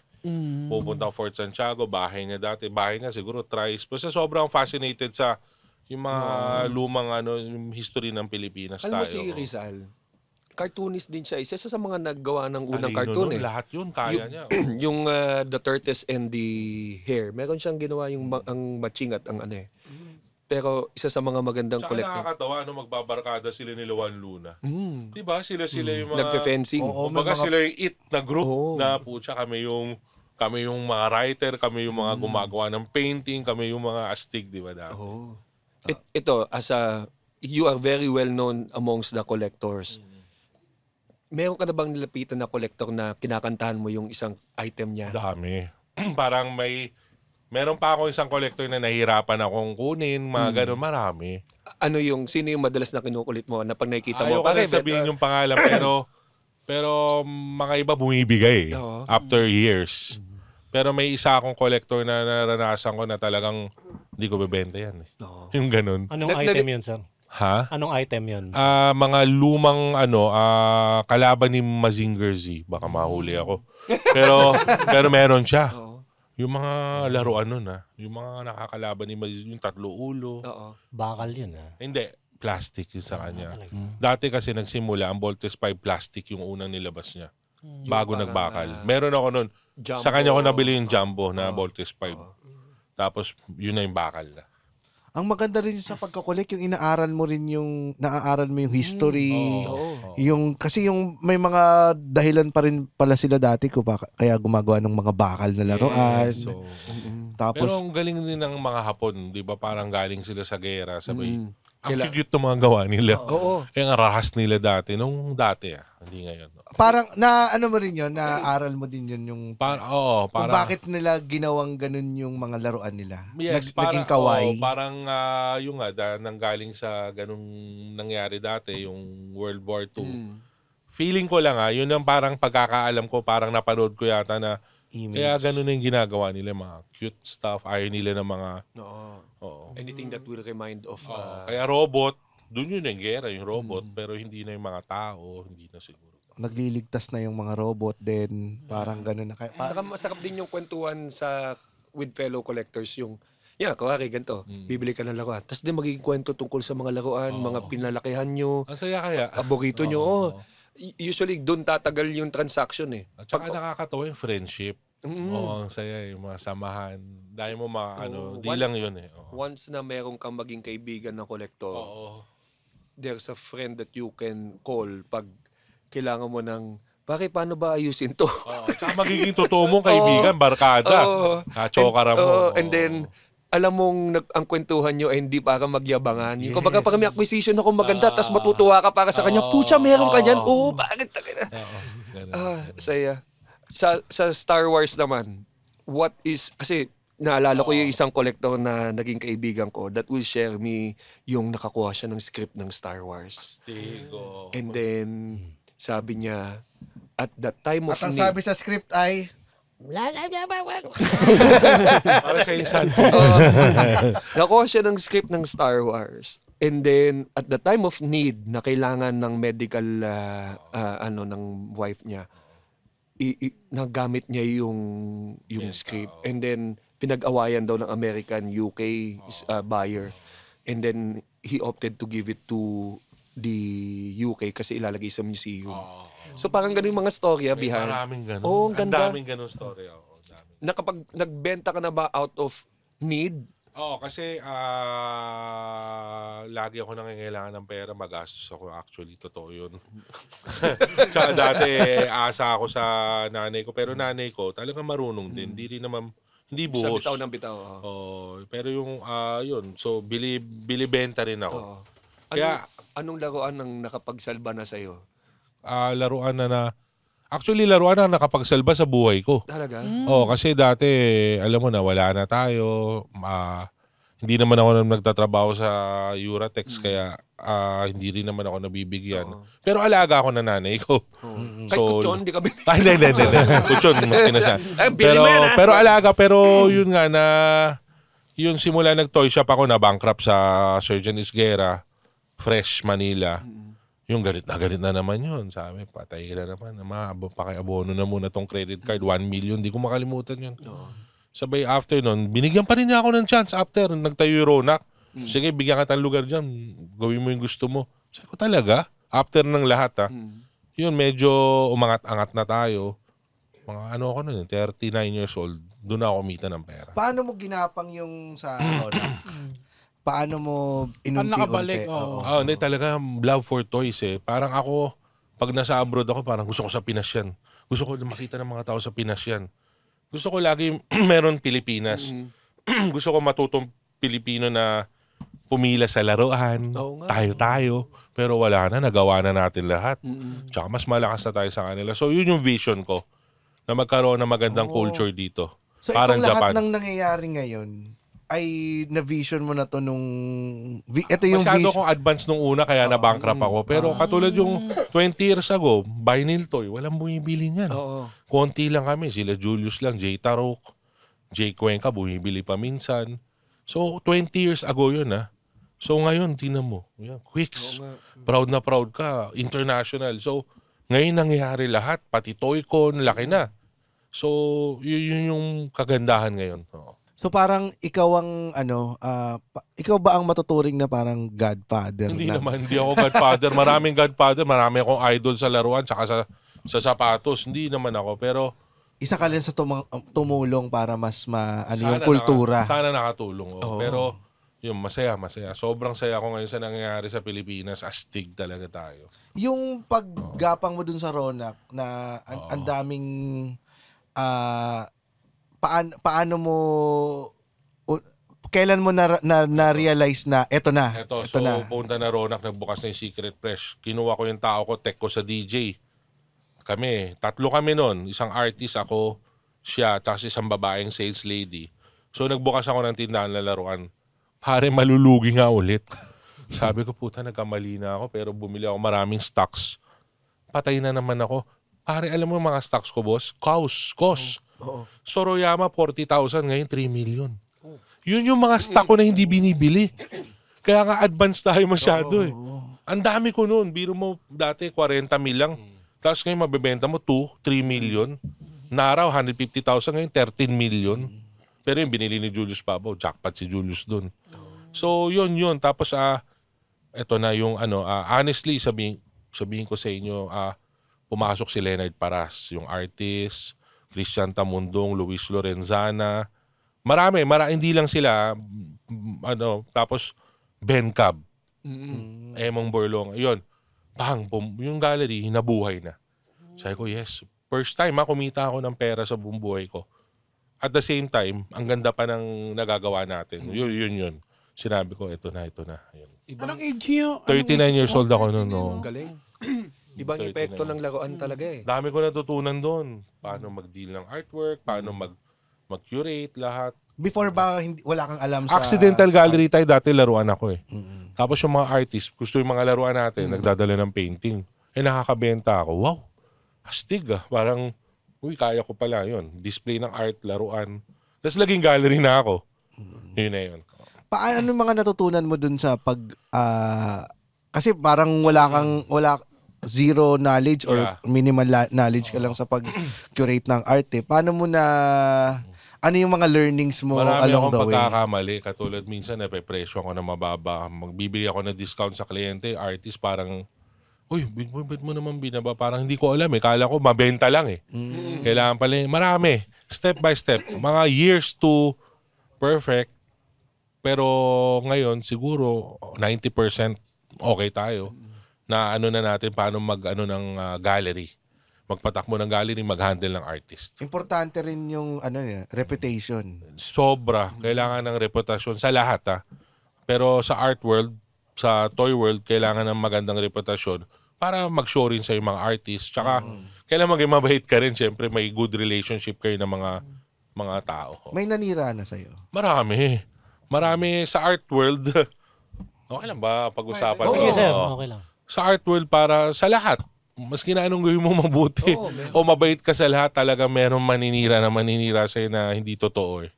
Pupunta ako Fort Santiago, bahay niya dati. Bahay niya siguro thrice. Basta sobrang fascinated sa yung mga lumang yung history ng Pilipinas Alam mo tayo. si Rizal, cartoonist din siya. Isa sa mga naggawa ng unang Talino cartoon nun, eh. Lahat yun, kaya niya. Yung The Tortoise and the Hare. Meron siyang ginawa yung ang matching at ang ano eh. Pero isa sa mga magandang Tsaka collector. nakakatawa, magbabarkada sila ni Juan Luna. Diba? Sila yung mga... Nagfe-fencing. Kumbaga sila yung it na group na pucha kami yung mga writer, kami yung mga gumagawa ng painting, kami yung mga astig, di ba? Ito, you are very well known amongst the collectors. Meron ka na bang nilapitan na collector na kinakantahan mo yung isang item niya? Dami. Parang meron pa ako isang collector na nahihirapan akong kunin, mga ganun, marami. Sino yung madalas na kinukulit mo na pag nakikita mo? Ayaw ko na sabihin yung pangalan, pero mga iba bumibigay after years. Pero may isa akong collector na naranasan ko na talagang hindi ko bebenta yan. Yung ganun. Anong item yun, sir? Ha? Anong item yun? Mga lumang kalaban ni Mazinger Z. Baka mahuli ako. Pero meron siya. Yung mga laruan nun yung mga nakakalaban ni Mazinger, yung tatlo ulo. Bakal yun Hindi, plastic yun sa kanya. Dati kasi nagsimula, ang Voltes 5 plastic yung unang nilabas niya. Bago nagbakal. Meron ako nun. Jumbo. Sa kanya ko nabili yung jumbo na Voltes 5. Tapos yun na yung bakal na. Ang maganda rin sa pagkakolek, yung naaaral mo yung history. Yung kasi yung may mga dahilan pa rin pala sila dati kaya gumagawa ng mga bakal na laruan. Tapos pero ang galing din ng mga Hapon, 'di ba? Parang galing sila sa gera, sabay. Ang cute ng mga gawa nila. Yung rahas nila dati nung dati hindi ngayon. Parang mo rin yun, naaral mo din yun yung kung bakit nila ginawang ganun yung mga laruan nila. Yes, naging kawaii. Parang yung nanggaling sa ganung nangyari dati, yung World War II. Feeling ko lang yun ang parang pagkakaalam ko, parang napanood ko yata na Image. Kaya ganun yung ginagawa nila, mga cute stuff. Ayaw nila ng mga... Anything that will remind of... Kaya robot, dun yun yung gera, yung robot. Pero hindi na yung mga tao, hindi na siguro. Nagliligtas na yung mga robot din. Parang ganun na. Masarap din yung kwentuhan with fellow collectors yung... kawari, ganito. Bibili ka ng laruan. Tapos din magiging kwento tungkol sa mga laruan, mga pinalakihan nyo. Ang saya kaya. Paborito nyo. Usually, doon tatagal yung transaction eh. At saka nakakatawa yung friendship. Ang saya yung mga samahan. Dahil mo di lang yun eh. Once na meron kang maging kaibigan ng kolektor, there's a friend that you can call pag kailangan mo ng, paano ba ayusin to? Tsaka magiging totoo mong kaibigan, barkada. Chokara mo. And then, alam mong ang kwentuhan nyo ay hindi para magyabangan. Yung kumbaga pag may acquisition ako maganda, tapos matutuwa ka para sa kanya, pucha, meron ka dyan. Bakit? Saya. Sa Star Wars naman, kasi naalala ko yung isang collector na naging kaibigan ko that will share me yung nakakuha siya ng script ng Star Wars. And then, sabi niya, at that time of need... At ang sabi sa script ay... Para sa insan. Nakuha siya ng script ng Star Wars. And then, at the time of need, na kailangan ng medical, ng wife niya, nagamit niya yung script. And then, pinag-awayan daw ng American UK buyer. And then he opted to give it to the UK kasi ilalagay sa museum. So parang ganun yung mga storya behind. Maraming ganun. Oo, ang Ang ganda. daming ganun story. Dami. Na kapag nagbenta ka na ba out of need, Oo, kasi lagi ako nangangailangan ng pera, magastos ako. Actually, totoo yun. Tsaka dati, asa ako sa nanay ko. Pero nanay ko, talagang marunong din. Hindi rin naman, hindi sa buhos. bitaw ng bitaw. Pero yung, yun. So, bili-benta rin ako. Oo. Kaya, Anong laruan ang nakapagsalba na sa'yo? laruan na actually, laruan na nakapagsalba sa buhay ko. Talaga? Oo, kasi dati, alam mo na, wala na tayo. Hindi naman ako nagtatrabaho sa Euratex, kaya hindi rin naman ako nabibigyan. Pero alaga ako ng nanay ko. Kahit kutsyon, di ka Ay, hindi. Kutsyon, maski na siya. bili mo yan, Pero alaga, pero yun nga na, yun simula nag-toy shop ako na bankrupt sa Surgeon Isguera, Fresh, Manila. Yung galit na naman yun. Sabi, patay na naman. Pakiabono na muna tong credit card. 1 million. Di ko makalimutan yun. Sabay after nun, binigyan pa rin niya ako ng chance after. Nagtayo yung Ronak. Sige, bigyan ka ng lugar dyan. Gawin mo yung gusto mo. Sabi ko talaga. After ng lahat yun, medyo umangat-angat na tayo. Mga ako nun, 39 years old. Doon ako kumita ng pera. Paano mo ginapang yung sa Ronak? Paano mo nakabalik? inunti-unti? Hindi talaga love for toys eh. Parang ako, pag nasa abroad ako, parang gusto ko sa Pinas yan. Gusto ko makita ng mga tao sa Pinas yan. Gusto ko lagi meron Pilipinas. Gusto ko matutong Pilipino na pumila sa laruan. Tayo-tayo. Pero wala na, nagawa na natin lahat. Tsaka mas malakas na tayo sa kanila. So yun yung vision ko. Na magkaroon ng magandang culture dito. So Parang itong lahat Japan. ng nangyayari ngayon, ay na-vision mo na to nung... Ito yung Masyado vision. kong advance nung una kaya na-bankrupt ako. Pero katulad yung 20 years ago, vinyl toy, walang bumibili niyan. Konti lang kami. Sila Julius lang, Jay Tarok, Jay Cuenca, bumibili pa minsan. So 20 years ago yun So ngayon, tingnan mo. Yan, Quicks. Proud na proud ka. International. So ngayon nangyayari lahat. Pati Toycon, laki na. So yun yung kagandahan ngayon. So parang ikaw ang ikaw ba ang matuturing na parang godfather? Hindi naman, hindi ako godfather. Maraming godfather, marami akong idol sa laruan tsaka sa sapatos. Hindi naman ako, pero isa ka rin sa tumulong para mas yung kultura. Sana nakatulong. Pero yung masaya. Sobrang saya ako ngayon sa nangyayari sa Pilipinas. Astig talaga tayo. Yung paggapang mo dun sa Ronak na ang daming paano mo kailan mo na-realize na eto na? So punta na Ronak, nagbukas na yung Secret Fresh. Kinuha ko yung tao ko, tech ko sa DJ. Tatlo kami nun. Isang artist ako, siya, tapos isang babaeng sales lady. So nagbukas ako ng tindahan na laruan. Pare, malulugi nga ulit. Sabi ko, puta, nagkamali na ako, pero bumili ako maraming stocks. Patay na naman ako. Pare, alam mo yung mga stocks ko, boss? Kos. Soroyama, 40,000. Ngayon, 3 million. Yun yung mga stock ko na hindi binibili. Kaya nga advance tayo masyado Ang dami ko noon. Biro mo dati 40 mil lang. Tapos ngayon mabibenta mo 3 million. Naraw, 150,000. Ngayon, 13 million. Pero yung binili ni Julius Pabo, jackpot si Julius dun. So, yun. Tapos, eto na yung honestly, sabihin ko sa inyo, pumasok si Leonard Paras, yung artist, Christian Tamundong, Luis Lorenzana. Marami, hindi lang sila. Tapos Ben Cab, Emong Borlong. Yun, yung gallery, nabuhay na. Sabi ko, yes. First time kumita ako ng pera sa buong buhay ko. At the same time, ang ganda pa ng nagagawa natin. Yun. Sinabi ko, ito na. Yun. Anong age niyo? 39 years old ako noon. Galing. Ibang epekto ng laruan talaga Dami ko natutunan doon. Paano mag-deal ng artwork, paano mag-curate, lahat. Before ba wala kang alam sa... Accidental gallery tayo, dati laruan ako Tapos yung mga artist, gusto yung mga laruan natin, nagdadala ng painting. Nakakabenta ako. Wow, astig Parang, kaya ko pala yun. Display ng art, laruan. Tapos laging gallery na ako. Yun na yun. Paano yung mga natutunan mo dun sa kasi parang wala zero knowledge or minimal knowledge ka lang sa pag-curate ng art Paano mo na Ano yung mga learnings mo Marami along akong the way? pagkakamali. Katulad minsan, nape-presyo ako na mababa. Magbibigay ako ng discount sa kliyente. Artist parang, uy, ba't mo naman binaba? Parang hindi ko alam eh. Kala ko mabenta lang eh. Kailangan pala marami. Step by step. Mga years to perfect. Pero ngayon, siguro 90% okay tayo. Na ano na natin, paano mag-ano ng gallery. Magpatakbo ng gallery, mag-handle ng artist. Importante rin yung reputation. Sobra. Kailangan ng reputasyon sa lahat Pero sa art world, sa toy world, kailangan ng magandang reputasyon para mag-show rin sa mga artist. Tsaka, kailangan maging mabait ka rin. Siyempre, may good relationship kayo ng mga tao. May nanira na sa'yo? Marami. Marami sa art world. Okay lang ba pag-usapan? Sige, sir. Okay lang. Sa art world, para sa lahat. Maski na anong gawin mo mabuti. O mabait ka sa lahat, talaga meron maninira sa'yo na hindi totoo eh.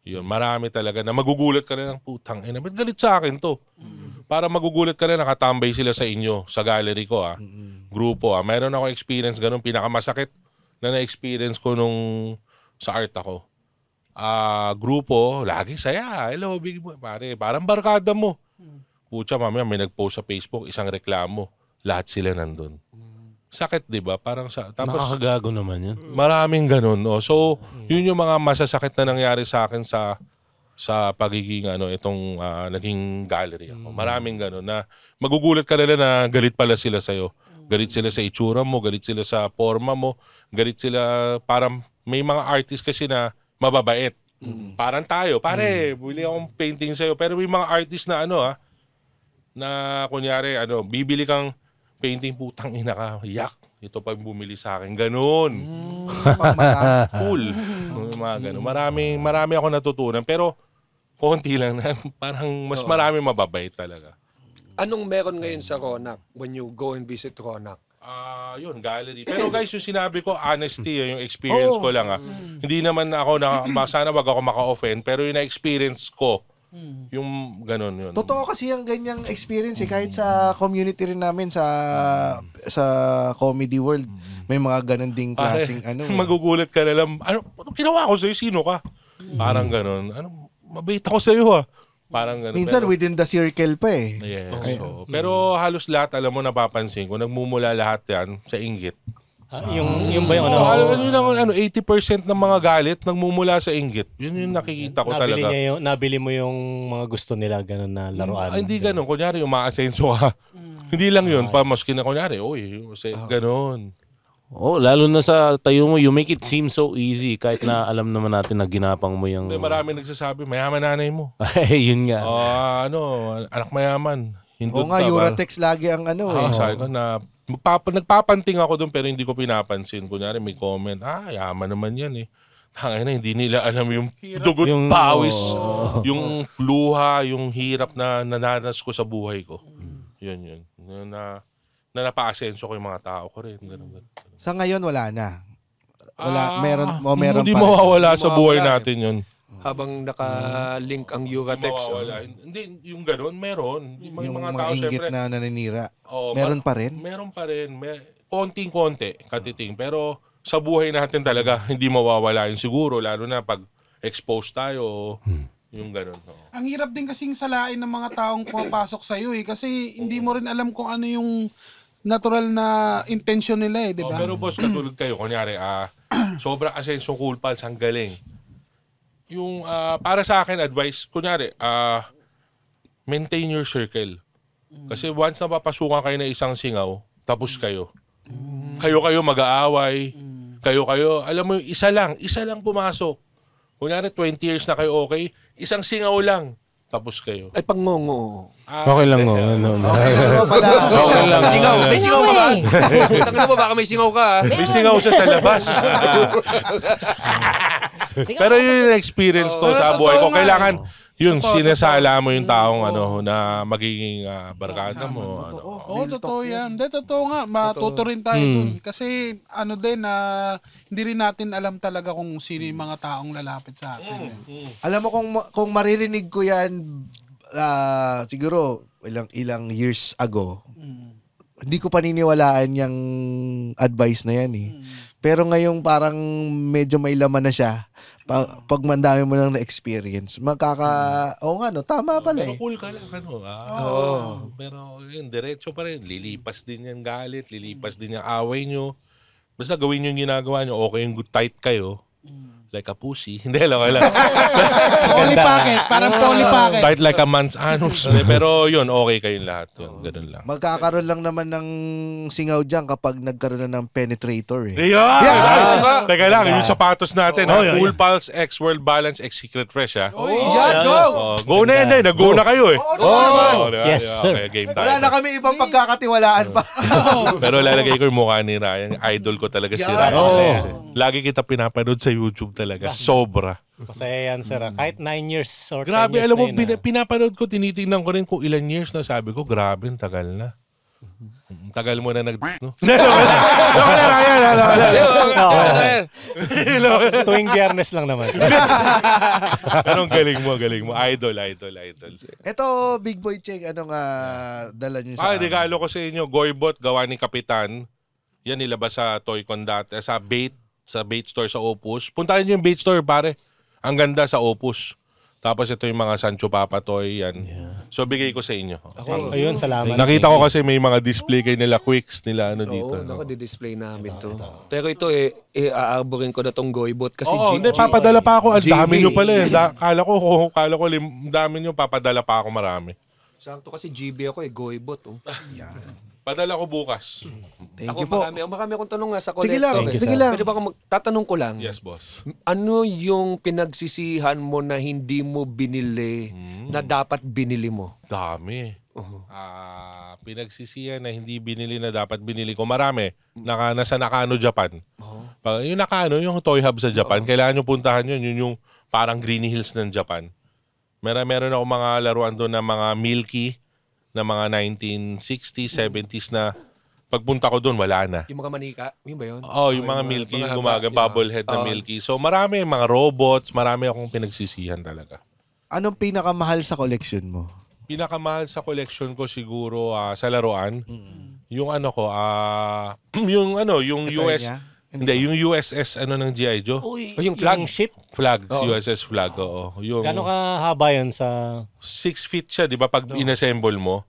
Yun, marami talaga na magugulat ka rin ng putang ina. Ba't galit sa akin to? Para magugulat ka rin, nakatambay sila sa inyo, sa gallery ko grupo Meron ako experience ganun, pinakamasakit na na-experience ko nung sa art ako. Grupo, lagi saya. Hello, big boy. Pare, parang barkada mo. Pucha, mamaya may nag-post sa Facebook, isang reklamo. Lahat sila nandun. Sakit, di ba? Parang tapos, Nakakagago naman yun. maraming ganun. No? So, yun yung mga masasakit na nangyari sa akin sa pagiging itong naging gallery ako. Maraming ganun na magugulat ka nila na galit pala sila sa'yo. Galit sila sa itsura mo, galit sila sa forma mo, galit sila, parang may mga artist kasi na mababait. Parang tayo, pare, bili akong painting sa'yo. Pero may mga artist na na kunyari, bibili kang painting, putang ina ka, yak, ito pa bumili sa akin. Ganun. Cool. Mga ganun. Marami ako natutunan. Pero, konti lang na. Parang mas marami mababait talaga. Anong meron ngayon sa Ronak when you go and visit Ronak? Yun, gallery. Pero guys, yung sinabi ko, honesty, yung experience ko lang. Hindi naman ako, sana wag ako maka-offend, pero yung na-experience ko, yung ganun yun. Totoo kasi yung ganyang experience kahit sa community rin namin sa comedy world may mga ganun ding klaseng Magugulat ka na lang, ano ginawa ko sa'yo, sino ka? Parang ganun. Mabait ako sa'yo Parang ganun. minsan within the circle pa eh. Yes. Pero halos lahat, alam mo, napapansin ko, nagmumula lahat yan sa inggit. Yung ba yung 80% ng mga galit nagmumula sa inggit. Yun yung nakikita ko talaga. Nabili mo yung mga gusto nila ganun na laruan. Hindi ganun. Kunyari, yung maasenso ka. Hindi lang yun. Maski na kunyari, ganun. Lalo na sa tayo mo, you make it seem so easy kahit na alam naman natin na ginapang mo yung... Marami nagsasabi, mayaman nanay mo. Yun nga. Anak mayaman. Oo nga, Euratex lagi ang sabi ko na, nagpapanting ako doon pero hindi ko pinapansin. Kunyari may comment, yaman naman yan eh. Tangina, hindi nila alam yung dugot, yung pawis, yung luha, yung hirap na nananas ko sa buhay ko. Yun. Na napaasenso ko yung mga tao ko rin. Ganun. Sa ngayon, wala na. Meron hindi pa rin. mawawala sa buhay natin yun. Habang naka-link ang Euratex. Hindi, yung gano'n, meron. Yung mga tao, inggit syempre, na naninira. Meron pa rin? Meron pa rin. Konting-konti, katiting. Pero sa buhay natin talaga, hindi mawawala yun siguro. Lalo na pag exposed tayo, yung gano'n. Ang hirap din kasing salain ng mga taong pumapasok sa'yo kasi hindi mo rin alam kung ano yung natural na intention nila di ba? Pero boss, katulad kayo, kunyari, sobrang asenso cool pals, ang galing. Yung para sa akin advice, kunyari, maintain your circle. Kasi once na papasukan kayo na isang singaw, tapos kayo. Kayo mag-aaway. Kayo, alam mo yung isa lang pumasok. Kunyari 20 years na kayo okay, isang singaw lang, tapos kayo. Ay, pangongo. Okay lang mo. Okay lang. Singaw. May singaw ka ba? Tangina mo, baka may singaw ka. May singaw siya sa labas. Pero yun yung experience ko sa buhay ko. Kailangan, yun, sinasala mo yung taong na magiging barkada mo. Totoo yan. Totoo nga. Matuto rin tayo dun. Kasi hindi rin natin alam talaga kung sino yung mga taong lalapit sa atin. Alam mo kung maririnig ko yan siguro ilang years ago, hindi ko paniniwalaan yung advice na yan eh. Pero ngayong parang medyo may laman na siya, Pag mandami mo lang na experience, oo nga, no, tama pala Pero eh. cool ka lang, ano. Pero yun, diretso pa rin. Lilipas din yan galit, lilipas din yung away nyo. Basta gawin nyo yung ginagawa nyo, okay yung good tight kayo. Like a pussy. Hindi, okay lang. Tolly packet. Parang Tolly packet. Tight like a man's anus. Pero yun, okay kayong lahat. Yun, ganun lang. Magkakaroon lang naman ng singaw dyan kapag nagkaroon na ng penetrator eh. Yeah! Teka lang, yung sapatos natin. Cool Pals, X World Balance, X Secret Fresh. Ha? Yan, go! Go na yan. Nag-go na kayo eh. Yes, sir. Okay, game tayo. Wala na kami ibang pagkakatiwalaan pa. Pero lalagay ko yung mukha ni Ryan. Idol ko talaga si Ryan. Lagi kita pinapanood sa YouTube talaga. Sobra. Masaya yan, sir. Kahit 9 years or 10 Grabe, years alam mo, na yun. pinapanood ko, tinitingnan ko rin kung ilan years na sabi ko, grabe, ang tagal na. Tagal mo na no? Tuwing Biyernes lang naman. Pero ang galing mo. Idol. Ito, Big Boy Check, anong dala niyo sa Regalo ko sa inyo, Goybot, gawa ni Kapitan. Yan nilabas sa Toycon dati, sa bait store sa Opus. Puntahan niyo yung bait store, pare. Ang ganda sa Opus. Tapos ito yung mga Sancho Papa toy, yan. Yeah. So bigay ko sa inyo. Ayun, salamat. Nakita ko kasi may mga display kayo nila, Quicks nila, ano dito. Oo, naka-display namin to. Pero ito aarborin ko na tong Goybot kasi hindi, papadala pa ako. Ang dami nyo pala eh. Kala ko, dami nyo, papadala pa ako marami. Sakto kasi GB ako Goybot. Padala ko bukas. Thank you po. Marami akong tanong nga sa Sige collector. lang, sige lang. Pwede ba akong tatanong ko lang? Yes, boss. Ano yung pinagsisihan mo na hindi mo binili na dapat binili mo? Dami. Pinagsisihan na hindi binili na dapat binili ko. Marami. Nasa Nakano, Japan. Yung Nakano, yung toy hub sa Japan, kailangan nyo puntahan yun. Yun yung parang Greeny Hills ng Japan. Meron ako mga laruan doon na mga Milky na mga 1960s, 70s na pagpunta ko doon, wala na. Yung mga manika? Yun ba yun? Yung mga Milky, yung bubblehead na Milky. So marami, mga robots, marami akong pinagsisihan talaga. Anong pinakamahal sa collection mo? Pinakamahal sa collection ko siguro sa laruan, yung yung US, yung USS ng G.I. Joe. Yung flag? Yung ship? Flag, USS flag, oo. Gano'ng kahaba yun sa... 6 feet siya, di ba, pag inassemble mo,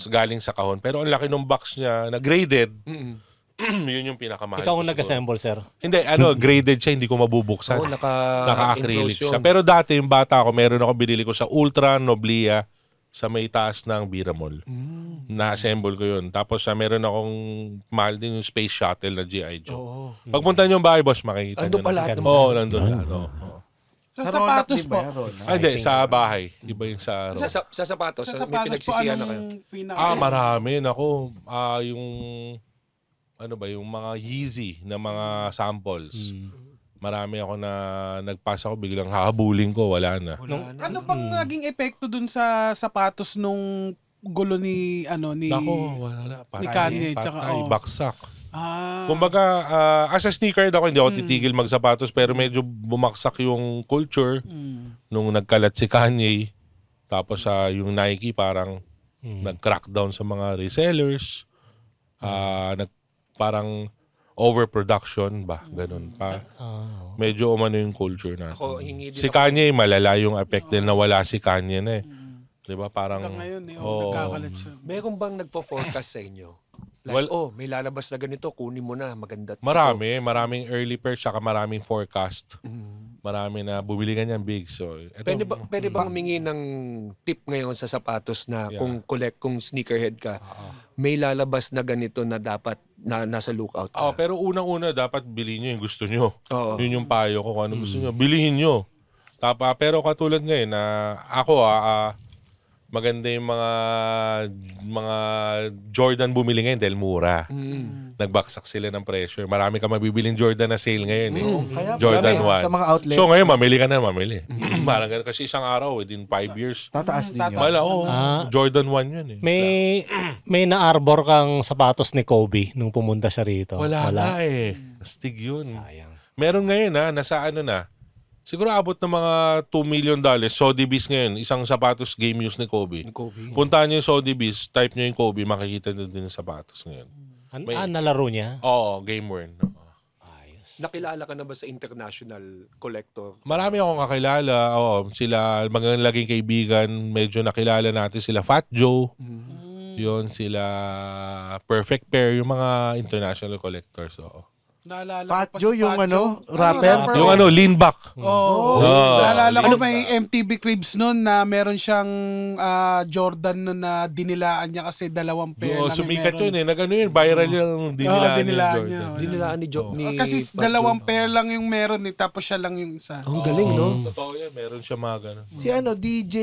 galing sa kahon. Pero ang laki ng box niya, na graded, yun yung pinakamahal. Ikaw ang nag-assemble, sir? Hindi, graded siya, hindi ko mabubuksan. Naka-acrylic siya. Pero dati, yung bata ko, meron ako binili ko sa Ultra Noblia, sa may taas ng Bira Mall. Na-assemble ko yun. Tapos meron akong mahal din yung space shuttle na G.I. Joe. Pagpunta niyo yung bahay, boss, makikita Andun nyo. pa lahat. Nandun lahat. Sa sapatos po. Hindi, sa bahay. Iba yung sa... Sa sapatos. Sa May sapatos po, pinagsisihan na kayo. Marami. Nako, yung... yung mga Yeezy na mga samples. Marami ako na nagpasa ko, biglang hahabulin ko, wala na. Ano bang naging epekto dun sa sapatos nung gulo ni Nako, wala. ni Kanye, tsaka baksak. Kumbaga, as a sneakerhead ako, hindi ako titigil magsapatos, pero medyo bumaksak yung culture nung nagkalat si Kanye. Tapos yung Nike parang nag-crackdown sa mga resellers. Parang overproduction ba? Ganun pa. Medyo umano yung culture natin. Si Kanye, malala yung effect din na wala si Kanye na eh. Diba? Parang... Hanggang ngayon, nagkakalat siya. Meron bang nagpo-forecast sa inyo? May lalabas na ganito, kunin mo na, maganda. Maraming early purchase, saka maraming forecast. Marami na bumili ganyan big. So, pwede bang humingi ng tip ngayon sa sapatos na kung sneakerhead ka, may lalabas na ganito na dapat na nasa lookout ka? Pero unang-una, dapat bilhin nyo yung gusto nyo. Yun yung payo ko kung ano gusto nyo. Bilihin nyo. Pero katulad ngayon na ako maganda yung mga Jordan bumili ngayon dahil mura. Nagbaksak sila ng pressure. Marami ka mabibiling Jordan na sale ngayon eh. Jordan 1. Sa mga outlet. So ngayon, mamili ka na. Parang ganun. Kasi isang araw, within 5 years. Tataas din yun. Jordan 1 yun eh. May na-arbor kang sapatos ni Kobe nung pumunta siya rito. Wala na eh. Astig yun. Sayang. Meron ngayon nasa na. Siguro abot ng mga $2 million. Sotheby's ngayon, isang sapatos game use ni Kobe. Puntahan nyo yung Sotheby's, type nyo yung Kobe, makikita nyo din yung sapatos ngayon. Nalaro niya? Oo, game worn. Ayos. Nakilala ka na ba sa international collector? Marami akong kakilala. Sila, mga laging kaibigan, medyo nakilala natin sila. Fat Joe. Yun, sila Perfect Pair, yung mga international collectors. Naalala Pat ko pa Joe, si yung Pat ano, Joe. rapper? Yung lean back. Oo. Oh. Naalala ko may MTV Cribs noon na meron siyang Jordan nun na dinilaan niya kasi 2 pair lang. Sumikat meron. yun eh. Nag-ano yun, viral yung dinilaan dinilaan Jordan. niya. Dinilaan ni Kasi Pat 2 Joe. pair lang yung meron tapos siya lang yung isa. Ang galing, no? Totoo yan, meron siya mga ganun. Si DJ,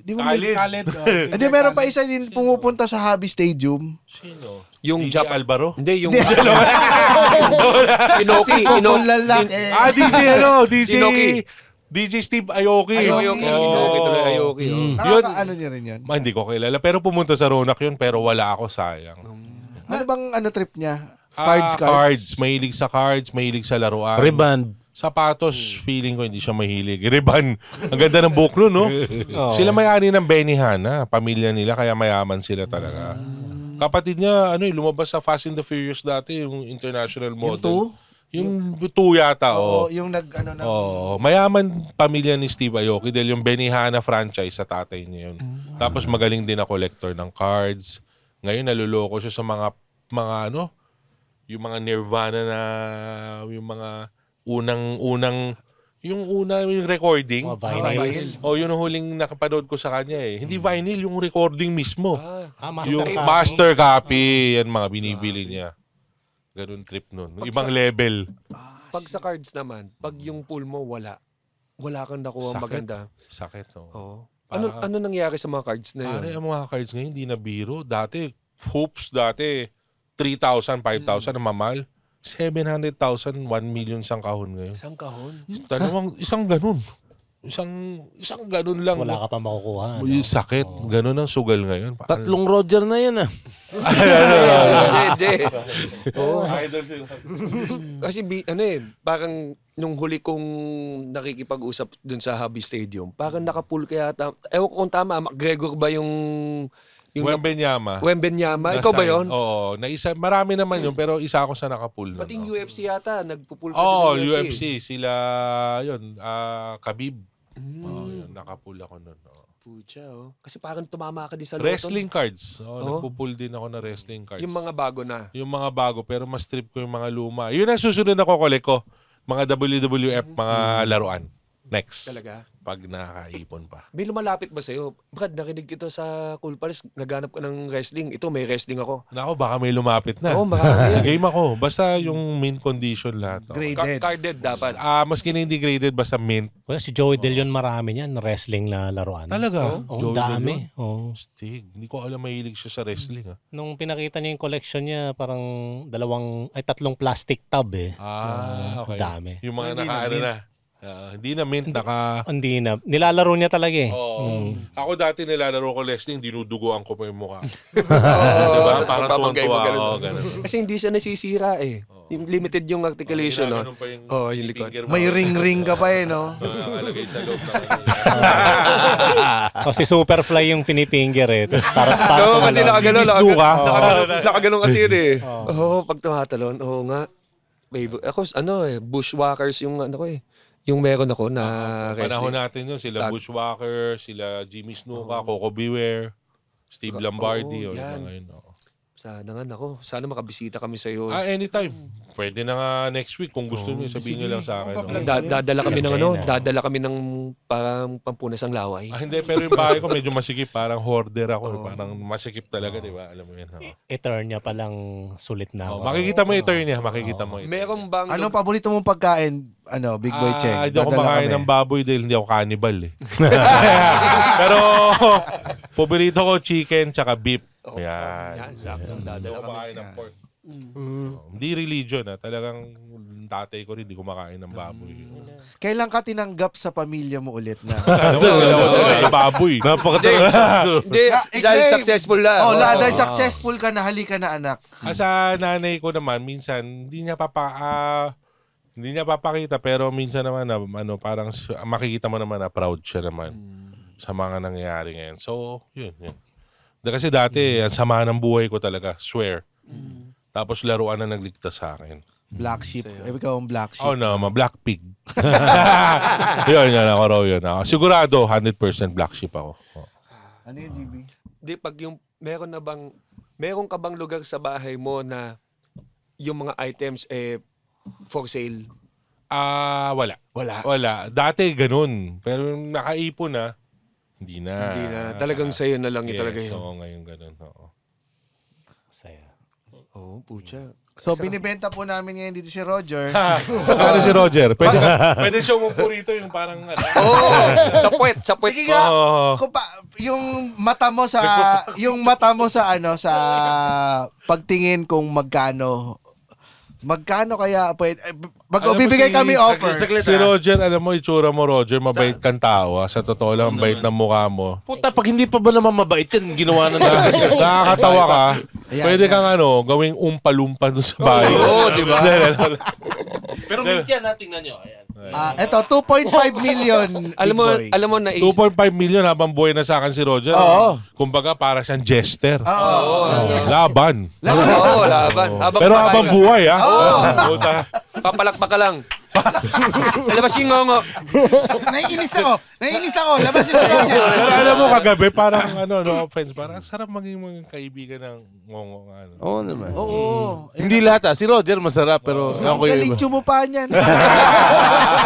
di ba may... Khalid. Khaled. Hindi, meron pa isa din pumupunta sa Hobby Stadium. Sino? Yung DJ Alvaro? Hindi, yung... Inoki. Kung lalaki. Sinoki. DJ Steve Aoki. Aoki. Inoki tuloy, Aoki. Nakakaano niya rin yan. Hindi ko kilala. Pero pumunta sa Ronak yun, pero wala ako, sayang. Ano bang trip niya? Cards. Mahilig sa cards, mahilig sa laruan. Reband. Sapatos, feeling ko hindi siya mahilig. Reban. Ang ganda ng book nun, no? Sila may-ari ng Benihana. Pamilya nila, kaya mayaman sila talaga. Kapatid niya, lumabas sa Fast and the Furious dati, yung international model. Yung 2 yata, Oo, yung mayaman pamilya ni Steve Aoki dahil yung Benihana franchise sa tatay niya yun. Tapos magaling din na collector ng cards. Ngayon naluloko siya sa mga yung mga Nirvana na yung mga yung recording. Vinyl. Yun ang huling nakapanood ko sa kanya eh. Hindi vinyl, yung recording mismo. Master Yung copy. master copy, yan mga binibili niya. Ganun trip nun. Ibang level. Pag sa cards naman, pag yung pool mo wala kang nakuha maganda. Sakit, no? Oo. Ano nangyari sa mga cards na Pare, yun? ang mga cards ngayon, hindi na biro. Dati, hoops, 3,000, 5,000 na mamahal. 700,000, 1 million isang kahon ngayon. Isang kahon? Isang ganun. Isang ganun lang. Wala ka pa makukuha. Yung sakit. Ganun ang sugal ngayon. 3 Roger na yan Hindi. Idol sila. Kasi parang nung huli kong nakikipag-usap dun sa Hobby Stadium, parang nakapool kaya ewan ko kung tama, Gregor ba yung Wembenyama. Ikaw ba yun? Oo. Marami naman yun, pero isa ako sa nakapool. Pati yung UFC yata, nagpo-pool pa Oo, din ng UFC. Sila, yun, Khabib. Yun, nakapool ako nun. Pucha, kasi parang tumama ka din sa loto. Wrestling cards. Nagpo-pool din ako na wrestling cards. Yung mga bago na. Yung mga bago, pero mas trip ko yung mga luma. Yun ang susunod na collect ko. Mga WWF, mga laruan. Next. Talaga? Pag nakakaipon pa. May lumalapit ba sa'yo? Brad, nakinig kita sa Cool Pals, naghanap ka ng wrestling. Ito, may wrestling ako. Nako, baka may lumapit na. Oo, marami. Sa game ako. Basta yung mint condition lahat. Graded. Carded dapat. Maski na hindi graded, basta mint. Well, si Joey De Leon marami niyan, wrestling na laruan. Talaga? Oh, dami. Oh. Stig. Hindi ko alam mahilig siya sa wrestling. Nung pinakita niya yung collection niya, parang 3 plastic tub eh. Okay. Dami. Yung mga naka-ano na. Hindi na mint, Hindi na. Nilalaro niya talaga eh. Ako dati nilalaro ko wrestling, dinuduguan ko pa yung mukha. Diba? Parang tuwan-tuwa. Kasi hindi siya nasisira eh. Limited yung articulation. Yung likod. May ring-ring ka pa no? Nakalagay sa loob na Kasi Superfly yung pinipinger eh. Tapos Oo, kasi nakaganon. Miss Duka. Nakaganon kasi yun eh. Oo, pag tumatalon. Oo nga. Ako, bushwhackers yung ko eh. Yung meron ako na wrestling. Panahon natin yun, sila Bushwhacker, sila Jimmy Snuka, Coco Beware, Steve Lombardi. Yan. Sana nga ako. Sana makabisita kami sa iyo. Anytime. Pwede na nga next week kung gusto niyo, sabihin niyo lang sa akin. Dadala kami ng parang pampunasang laway. Hindi, pero yung bahay ko medyo masikip. Parang hoarder ako. Parang masikip talaga, di ba? Alam mo yun. Eternia pa lang sulit na. Makikita mo Eternia. Makikita mo. Meron bang... Anong paborito mong pagkain, Big Boy Cheng? Hindi ako makain ng baboy dahil hindi ako cannibal eh. Pero, paborito ko chicken tsaka beef. Yan. Sakto. Dadala kami. Kumakain ng pork. Hindi religion talagang tatay ko rin hindi kumakain ng baboy. Kailan ka tinanggap sa pamilya mo ulit na? Baboy. Hindi, dahil successful na. Dahil successful ka na, halika na anak. Sa nanay ko naman minsan hindi niya papakita pero minsan naman parang makikita mo naman na proud siya naman sa mga nangyayari ngayon. So, yun. Kasi dati, ang sama ng buhay ko talaga. Swear. Tapos laruan na nagligtas sa akin. Black sheep. Ikaw ang black sheep. Oh no, black pig. yun ako raw yun. Sigurado 100% black sheep ako. Ano yun, GB? Di pag yung meron ka bang lugar sa bahay mo na yung mga items for sale? Wala. Dati ganun. Pero yung nakaipon na, hindi na. Talagang sa'yo na lang talaga yun. Oo, ngayon ganun. Oo. Saya. Oo, pucha. So, binibenta po namin ngayon dito si Roger. Ano si Roger? Pwede show mo po rito yung parang... sa puwet. Sige nga, yung mata mo sa pagtingin kung magkano kaya pwede, bibigay kami offer. Si Roger, alam mo, itsura mo, Roger, mabait kang tao. Sa totoo lang, bait ng mukha mo. Puta, pag hindi pa ba naman mabait yan, ginawa na natin. Nakakatawa ka. Pwede kang gawing umpa-lumpa doon sa bahay. Oo, di ba? Pero mint yan, tingnan nyo. Ayan. Eto, 2.5 million. Alam mo na 2.5 million habang buhay na sa akin si Roger. Kumbaga, para siyang jester. Laban. Oo, laban. Pero habang buhay, papalakpak ka lang. Labas yung ngongo. Naiinis ako. Labas yung Roger. Pero alam mo kagabi, parang no offense, parang sarap maging mga kaibigan ng ngongo. Oo naman. Oo. Hindi lahat Si Roger masarap, pero Ang galing mo pa niyan.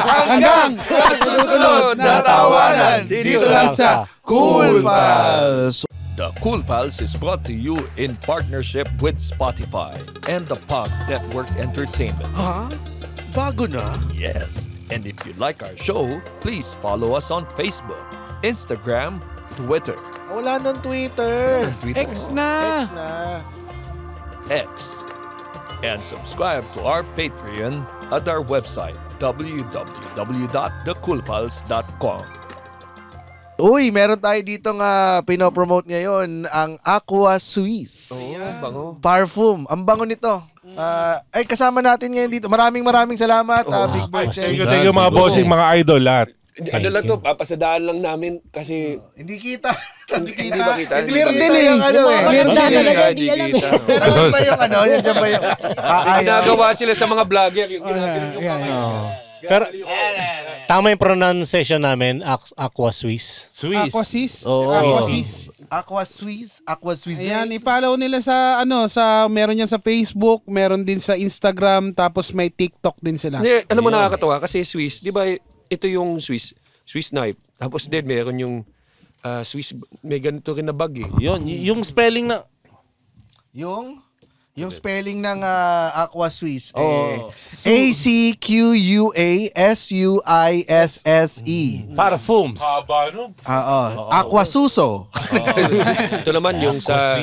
Hanggang sa susunod na tawanan dito lang sa Cool Pals. The Cool Pals is brought to you in partnership with Spotify and the Pop Network Entertainment. Ha? Bago na? Yes, and if you like our show, please follow us on Facebook, Instagram, Twitter. Wala nang Twitter. X na. X. And subscribe to our Patreon at our website, www.thecoolpals.com. Uy, meron tayo dito nga pinopromote ngayon ang Aqua Swiss. Bango. Parfum. Ang bango nito. Kasama natin ngayon dito. Maraming salamat, Big Boy Che. Thank you mga bossing, mga idol, lahat. Ano lang to, papasadaan lang namin kasi Hindi kita. hindi ba kita? Clear din eh. Yung Clear Maganda din eh. talaga, di alam eh. Pero yun ba yung Yan dyan ba yung... Ginagawa sila sa mga vlogger. Yung Pero tama yung pronunciation namin, Aqua Swiss. Aqua Swiss. Aqua Swiss. Ayan, i-follow nila sa meron yan sa Facebook, meron din sa Instagram, tapos may TikTok din sila. Hindi, alam mo nakakatawa kasi Swiss, di ba ito yung Swiss knife. Tapos din meron yung Swiss, may ganito rin na bag eh. Yung spelling na... Yung spelling ng Aqua Swiss ACQUASUISSE. Parfums. Haba, no? Aqua Suso. Ito naman yung sa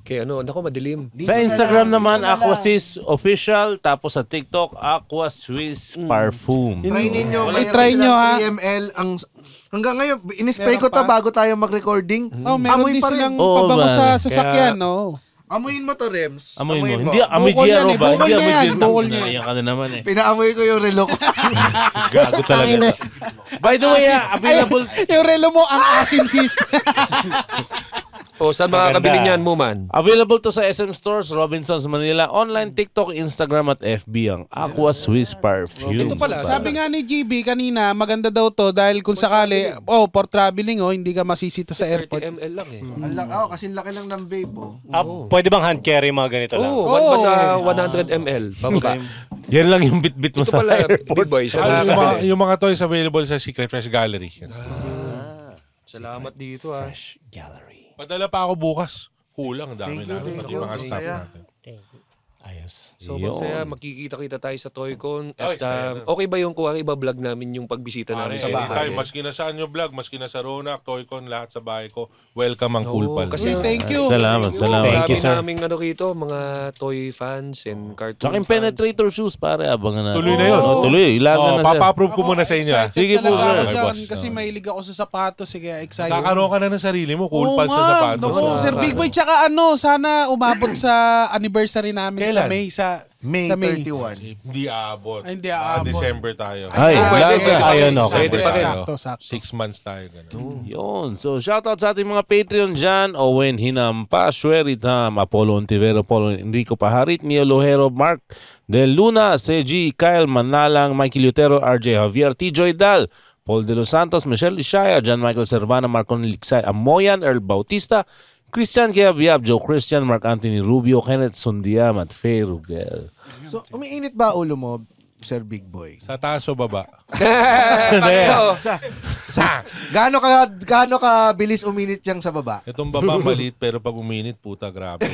kaya madilim. Sa Instagram naman, Aqua Swiss Official. Tapos sa TikTok, Aqua Swiss Parfum. Try ninyo. I-try nyo, ha? 3 ml. Hanggang ngayon, in-spray ko to bago tayo mag-recording. Meron din silang pabango sa sasakyan, Amuyin mo to, Rems. Amuyin mo. Hindi, amoy GRO ba? Hindi amoy GRO. Bukol niya yan. Yan ka na naman eh. Pinaamoy ko yung relo ko. Gago talaga. By the way, available... Yung relo mo, ang asim sis. O, saan makakabili niyan mo man? Available to sa SM Stores, Robinsons Manila, online, TikTok, Instagram at FB ang Aqua Swiss Parfum. Ito pala, Sabi nga ni GB kanina, maganda daw to dahil kung sakali, for traveling, hindi ka masisita sa 30 airport. ml lang eh. Kasi laki lang ng vape. Pwede bang hand carry mga ganito lang? Basta 100 ml. Pababa. Yan lang yung bit-bit mo Ito sa pala, airport. Big Boy. Salamat. Yung mga toys available sa Secret Fresh Gallery. Salamat dito ha. Gallery. Padala pa ako bukas. Kulang, dami Thank you, namin. Pati mga staff Kaya. natin. Ayos. Sobrang saya, makikita-kita tayo sa Toycon. Ay, At saya na. okay ba yung kuwari iba-vlog namin yung pagbisita Pare, namin sa bahay? anytime, maski na saan yung vlog, maski na sa Ronak, Toycon, lahat sa bahay ko, welcome ang Cool Pals. Kasi Thank you. Salamat. Thank you, sir. Naming rito, mga toy fans and cartoon Tsaka yung fans. penetrator shoes, pare, abangan natin. Tuloy na yun. Tuloy. Ilagan na sir. Papa-approve ko muna sa inyo. Sige po, Talaga sir. ako Okay, dyan, boss. kasi mahilig ako sa sapatos, kaya excited. Kakaroon ka na ng sarili mo, Cool Oo Pals sa nga. sapatos. Naku, Sir Big Boy, tsaka sana umabot sa anniversary namin Kailan? sa May. May Sa May. 31. Hindi aabot. Ay, hindi aabot. December tayo. Ay, pwede. Ayun, okay. December tayo. Sakto. 6 months tayo. Ganun. Yun. So, shoutout sa ating mga Patreon dyan. Owen Hinampa, Shweri Tam, Apollo Ontivero, Apollo Enrico Paharit, Neo Lojero, Mark Del Luna, Seji, Kyle Manalang, Mikey Lutero, RJ Javier, T. Dal, Paul De Los Santos, Michelle Ishaya, John Michael Cervana, Marcon Liksay, Amoyan, Earl Bautista, Christian Kiabiab, Joe Christian, Mark Anthony Rubio, Kenneth Sundiam, at Faye Rugel. So, umiinit ba ulo mo, Sir Big Boy? Sa taas o baba? Gaano ka bilis uminit yang sa baba? Itong baba maliit pero pag uminit, puta, grabe.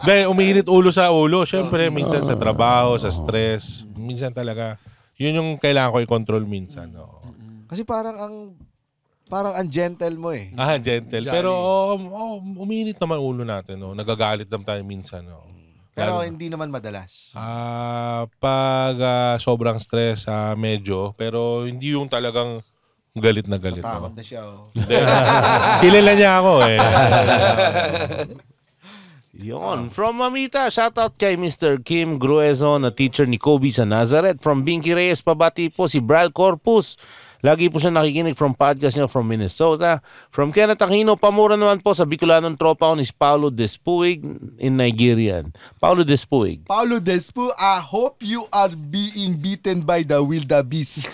Dahil uminit ulo sa ulo. Siyempre, minsan sa trabaho, sa stress. Minsan talaga. Yun yung kailangan ko i-control minsan. No? Kasi parang ang gentle mo eh. Gentle. Pero uminit naman ulo natin. No? Nagagalit naman tayo minsan. No? Pero hindi naman madalas. Pag sobrang stress, medyo. Pero hindi yung talagang galit na galit. Takot na siya. Oh. Kilala niya ako eh. Yon. From Mamita, shoutout kay Mr. Kim Gruezo na teacher ni Kobe sa Nazareth. From Binky Reyes, pabati po si Brad Corpus. Lagi po siya nakikinig from podcast niya from Minnesota. From Kenneth Aquino, pamura naman po sa Bicolanong tropa ko ni Paulo Despuig in Nigerian. Paulo Despuig. Paulo Despu, I hope you are being beaten by the wildebeest.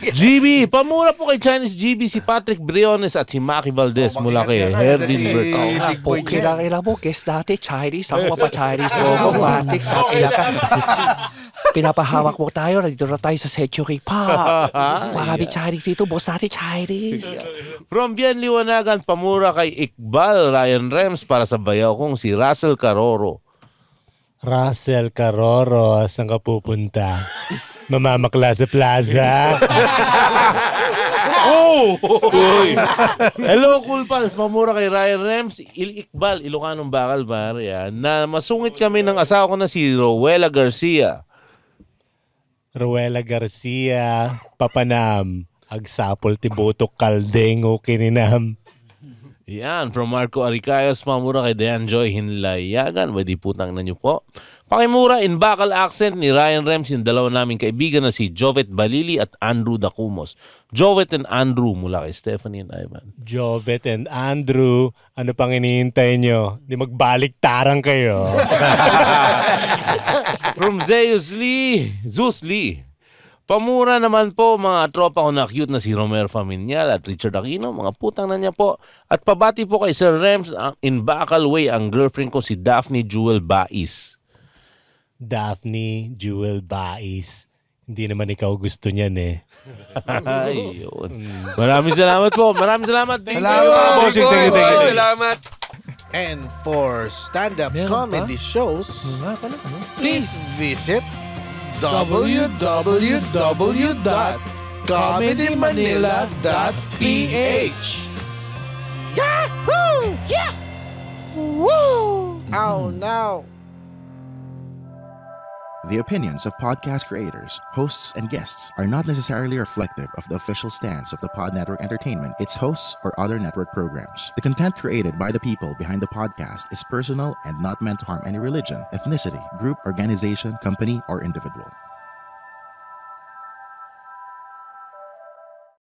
GB, pamura po kay Chinese GB si Patrick Briones at si Maki Valdez mula kay Herdinburg. Big Boy Chen. mo, guess dati Chinese. Ako mapa-Chinese mo ako, Matik. Pinapahawak mo tayo. Nandito na tayo sa Century Park. Marami Chinese dito. Boss natin Chinese. From Bien Liwanagan, pamura kay Iqbal Ryan Rems para sa bayaw kong si Russell Caroro. Russell Caroro, saan ka pupunta? Mamamakla sa plaza. Hello, Cool Pals. Pamura kay Ryan Rems, Iqbal, Ilocanong Bakal, pare. Na masungit kami ng asawa ko na si Rowella Garcia. Rowella Garcia, Papanam, Agsapol Tibutok Kaldengo Kininam. Yan, from Marco Aricayos, pamura kay Dean Joy Hinlayagan. Pwede putang na nyo po. Pakimura in Bakal accent ni Ryan Rems, yung dalawa naming kaibigan na si Jovet Balili at Andrew Dacumos. Jovet and Andrew mula kay Stephanie and Ivan. Jovet and Andrew, ano pang hinihintay nyo? Di magbalik tarang kayo. From Zeus Lee. Pamura naman po mga tropa ko na cute na si Romer Familial at Richard Aquino. Mga putang na niya po. At pabati po kay Sir Rems in Bakal Way ang girlfriend ko si Daphne Jewel Bais. Daphne Jewel Bais. Hindi naman ikaw gusto niyan eh. Ayun. Maraming salamat po. Maraming salamat. Thank Salamat. you. Bossing, thank you. Salamat. And for stand-up Meron comedy pa? shows, Nga pala, ano? please visit www.comedymanila.ph. Yahoo! Yeah! Woo! Oh no! The opinions of podcast creators, hosts, and guests are not necessarily reflective of the official stance of the Pod Network Entertainment, its hosts, or other network programs. The content created by the people behind the podcast is personal and not meant to harm any religion, ethnicity, group, organization, company, or individual.